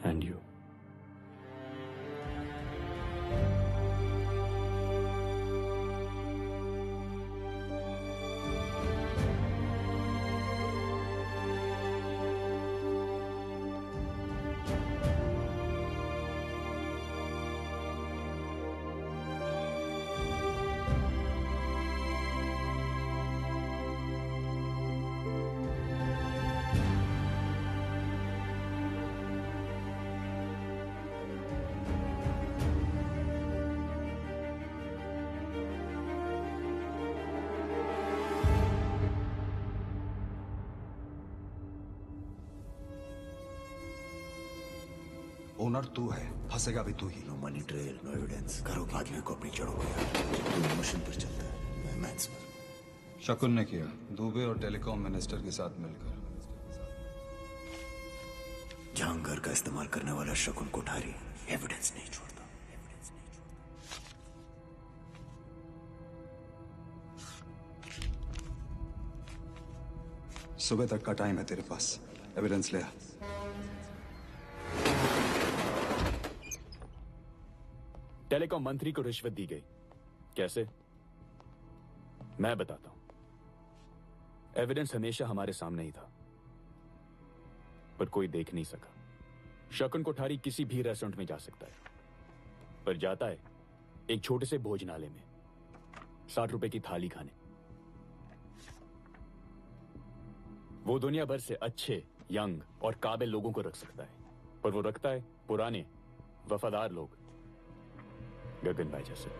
And you. ओनर तू है, फंसेगा भी तू ही। No money trail, no evidence. करोगे आदमी को अपनी जड़ों पर। तू इमोशन पर चलता है, मैं मैथ्स पर। शकुन ने किया, दुबे और टेलीकॉम मिनिस्टर के साथ मिलकर। जहांगीर का इस्तेमाल करने वाला शकुन कोठारी एविडेंस नहीं छोड़ता। सुबह तक का टाइम है तेरे पास, एविडेंस ले आ। टेलीकॉम मंत्री को रिश्वत दी गई। कैसे? मैं बताता हूं। एविडेंस हमेशा हमारे सामने ही था, पर कोई देख नहीं सका। शकुन कोठारी किसी भी रेस्टोरेंट में जा सकता है, पर जाता है एक छोटे से भोजनालय में 60 रुपए की थाली खाने। वो दुनिया भर से अच्छे, यंग और काबिल लोगों को रख सकता है, पर वो रखता है पुराने, वफादार लोग, गगन भाई जैसे।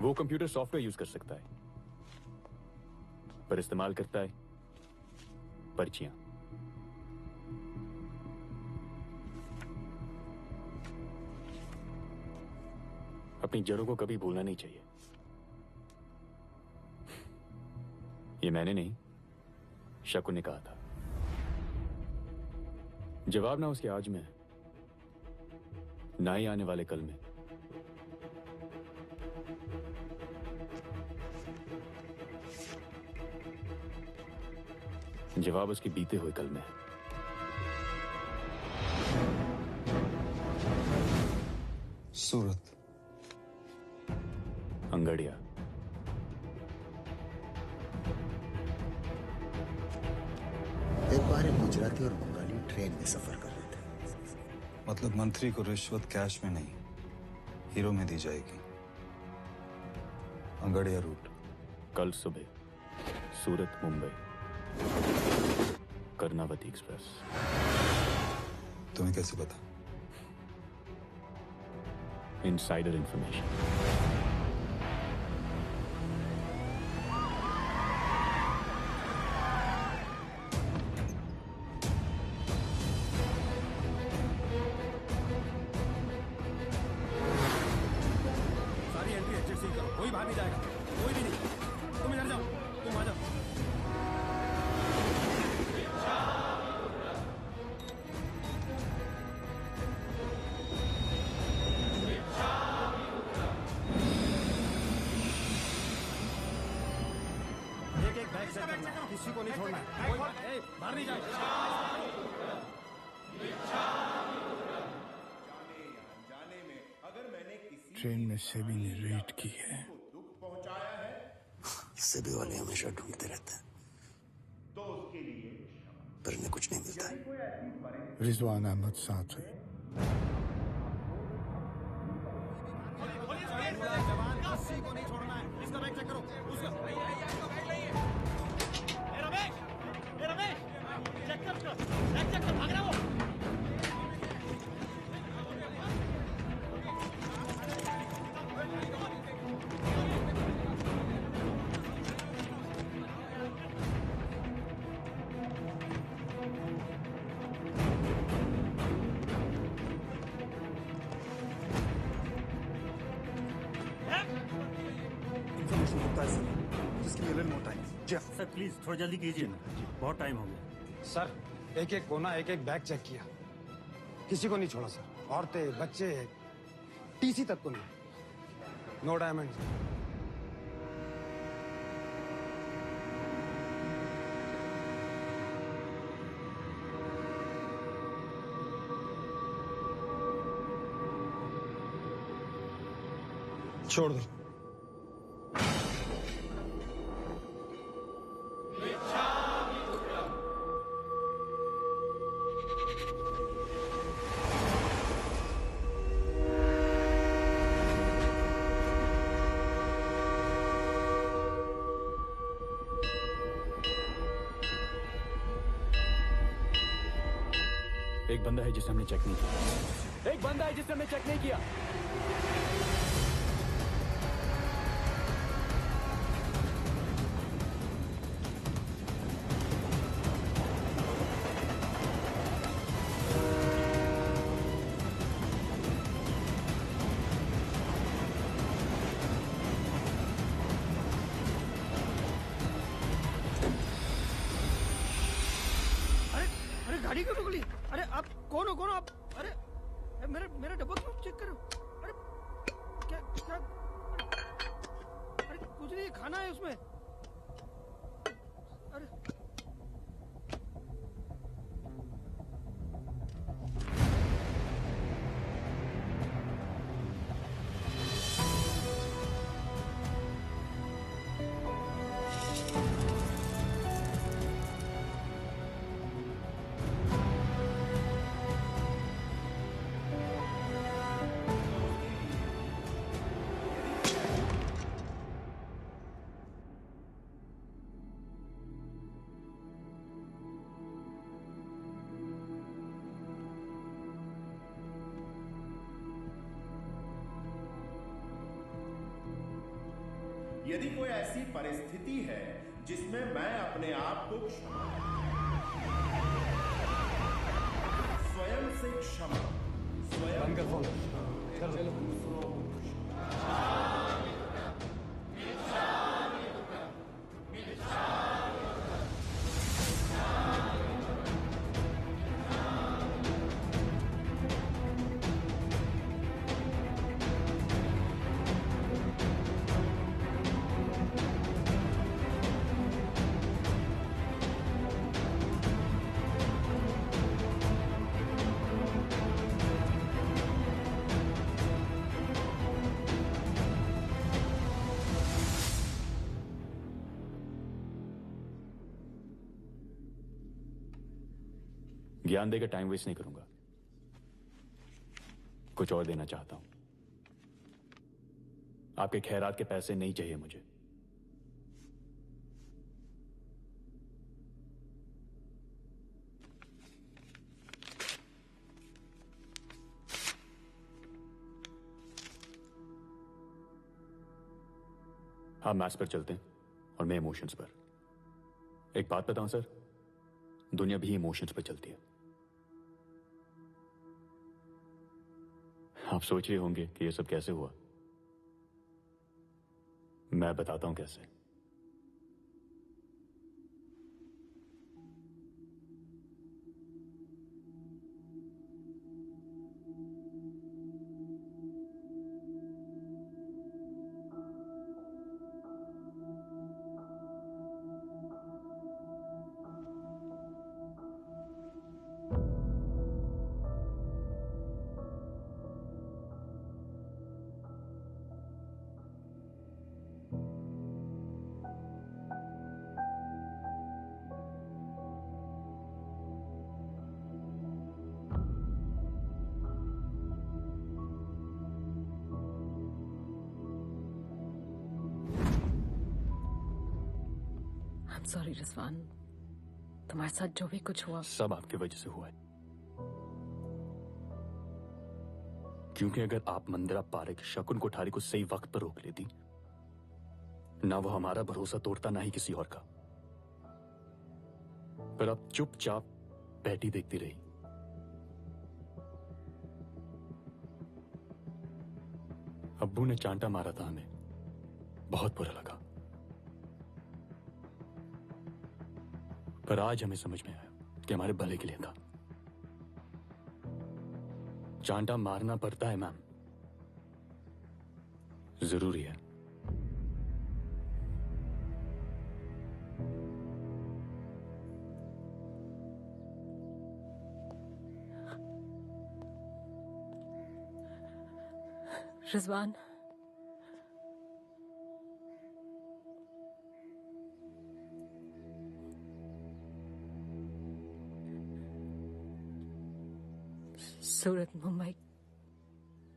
वो कंप्यूटर सॉफ्टवेयर यूज कर सकता है, पर इस्तेमाल करता है पर्चियां। अपनी जड़ों को कभी भूलना नहीं चाहिए। ये मैंने नहीं, शकुन ने कहा था। जवाब ना उसके आज में है, ना ही आने वाले कल में। जवाब उसके बीते हुए कल में है। सूरत, अंगड़िया, एक बार एक गुजराती और बंगाली ट्रेन में सफर कर रहे थे। मतलब मंत्री को रिश्वत कैश में नहीं, हीरो में दी जाएगी। अंगड़िया रूट। कल सुबह सूरत मुंबई कर्नावती एक्सप्रेस। तुम्हें कैसे पता? Insider information. सारी एंट्री एग्जिट से ही करो, कोई बाहर नहीं जाएगा, कोई भी नहीं। तुम इधर जाओ, तुम आ जाओ। किसी को नहीं छोड़ना है, कोई बाहर नहीं जाएगा। ट्रेन में सेबी ने रेड की है। सेबी वाले हमेशा ढूंढते रहते हैं, पर इन्हें कुछ नहीं मिलता है। रिजवान अहमद साथ है। किसी को नहीं छोड़ना है। इसका बैग चेक करो, उसका सर प्लीज थोड़ा जल्दी कीजिए ना, बहुत टाइम हो गया। सर एक एक कोना, एक एक बैग चेक किया, किसी को नहीं छोड़ा सर। औरतें, बच्चे, टीसी तक को नहीं। No diamond. छोड़ दो। एक बंदा है जिसे हमने चेक नहीं किया। एक बंदा है जिसे हमने चेक नहीं किया। गाड़ी क्यों रुक ली? अरे आप कौन हो आप? अरे मेरा मेरा डब्बा क्यों चेक करो? अरे क्या क्या? अरे कुछ नहीं, खाना है उसमें। अरे यदि कोई ऐसी परिस्थिति है जिसमें मैं अपने आप को स्वयं से क्षमा स्वयं ज्ञान देकर टाइम वेस्ट नहीं करूंगा, कुछ और देना चाहता हूं। आपके खैरात के पैसे नहीं चाहिए मुझे। आप मैथ्स पर चलते हैं और मैं इमोशंस पर। एक बात बताऊं सर, दुनिया भी इमोशंस पर चलती है। आप सोच रहे होंगे कि ये सब कैसे हुआ। मैं बताता हूं कैसे। सॉरी रिजवान, तुम्हारे साथ जो भी कुछ हुआ सब आपकी वजह से हुआ है। क्योंकि अगर आप मंदिरा पारेख शकुन कोठारी को सही वक्त पर रोक लेती, ना वो हमारा भरोसा तोड़ता, ना ही किसी और का। पर अब चुपचाप बैठी देखती रही। अब्बू ने चांटा मारा था हमें, बहुत बुरा लगा। पर आज हमें समझ में आया कि हमारे भले के लिए था। चांटा मारना पड़ता है मैम, जरूरी है। रिजवान, सूरत मुंबई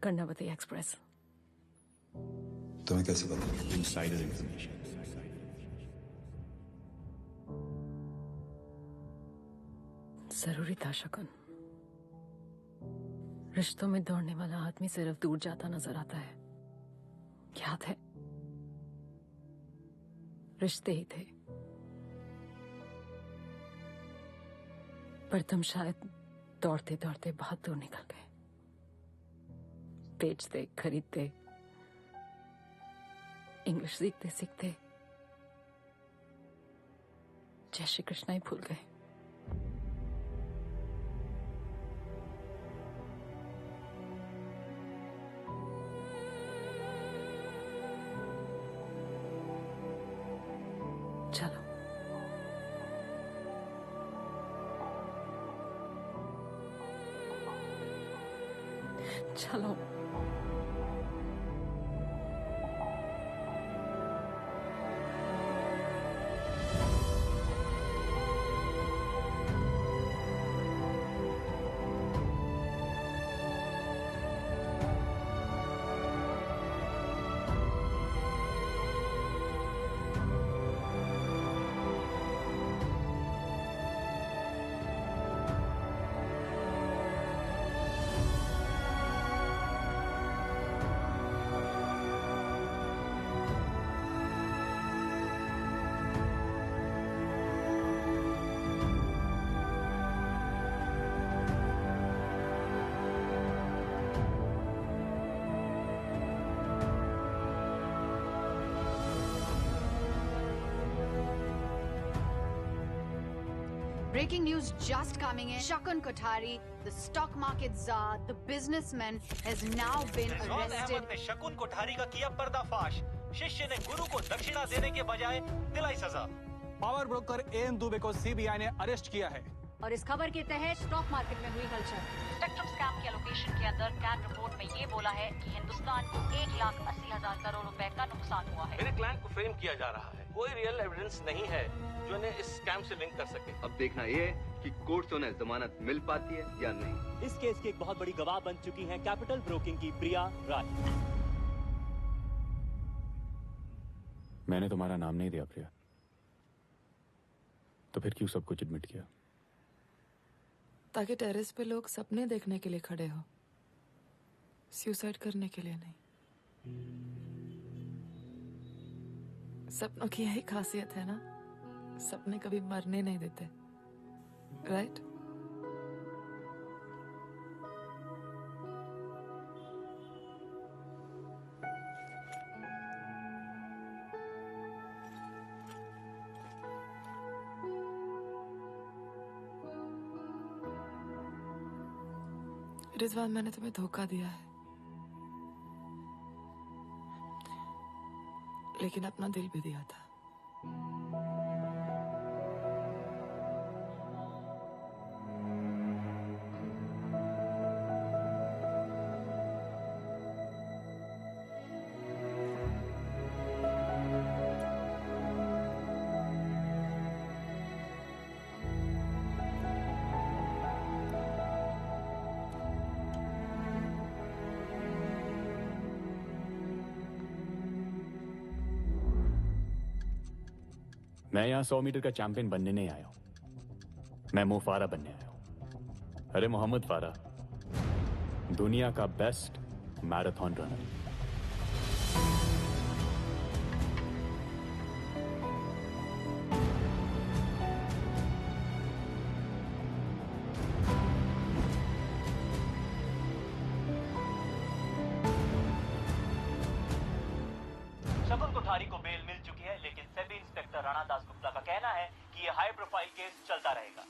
कर्णावती एक्सप्रेस। तुम्हें कैसे पता? Insider information. जरूरी था शकुन। रिश्तों में दौड़ने वाला आदमी सिर्फ दूर जाता नजर आता है। याद है, रिश्ते ही थे, पर तुम शायद दौड़ते दौड़ते बहुत दूर निकल गए। बेचते, खरीदते, इंग्लिश सीखते सीखते जय श्री कृष्णा ही भूल गए। चलो। Breaking news just coming in. Shakun Kothari, the stock market czar, the businessman, has now been Rizwan arrested. Ahmad ने शकुन कोठारी का किया पर्दाफाश। शिष्य ने गुरु को दक्षिणा देने के बजाय दिलाई सजा। पावर ब्रोकर एएन दुबे को सीबीआई ने अरेस्ट किया है। और इस खबर के तहत स्टॉक मार्केट में हुई हलचल। स्पेक्ट्रम स्कैम के एलोकेशन के अंदर कैट रिपोर्ट में ये बोला है कि हिंदुस्तान को 1,80,000 करोड़ रुपए का नुकसान हुआ है। मेरे क्लाइंट को फ्रेम किया जा रहा है। कोई रियल एविडेंस नहीं है जो इन्हें इस स्कैम से लिंक कर सके। अब देखना ये है कि कोर्ट से उन्हें जमानत मिल पाती है या नहीं। इस केस की एक बहुत बड़ी गवाह बन चुकी हैं कैपिटल ब्रोकिंग की प्रिया राय। मैंने तुम्हारा नाम नहीं दिया प्रिया, तो फिर क्यों सब कुछ एडमिट किया? ताकि टेरेस पे लोग सपने देखने के लिए खड़े हो, सुसाइड करने के लिए नहीं। सपनों की यही खासियत है ना, सपने कभी मरने नहीं देते, राइट? रिजवान, मैंने तुम्हें धोखा दिया है, लेकिन अपना दिल भी दिया था। मैं यहाँ 100 मीटर का चैंपियन बनने नहीं आया हूं, मैं मो फारा बनने आया हूं। अरे मोहम्मद फारा, दुनिया का बेस्ट मैराथन रनर। शकुन कोठारी को बेल मिल चुकी है, लेकिन सेबी इंस्पेक्टर राणा दासगुप्ता का कहना है कि यह हाई प्रोफाइल केस चलता रहेगा।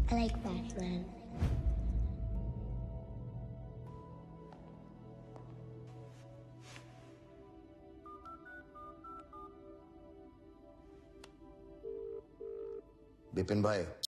I like Batman. बिपिन भाई,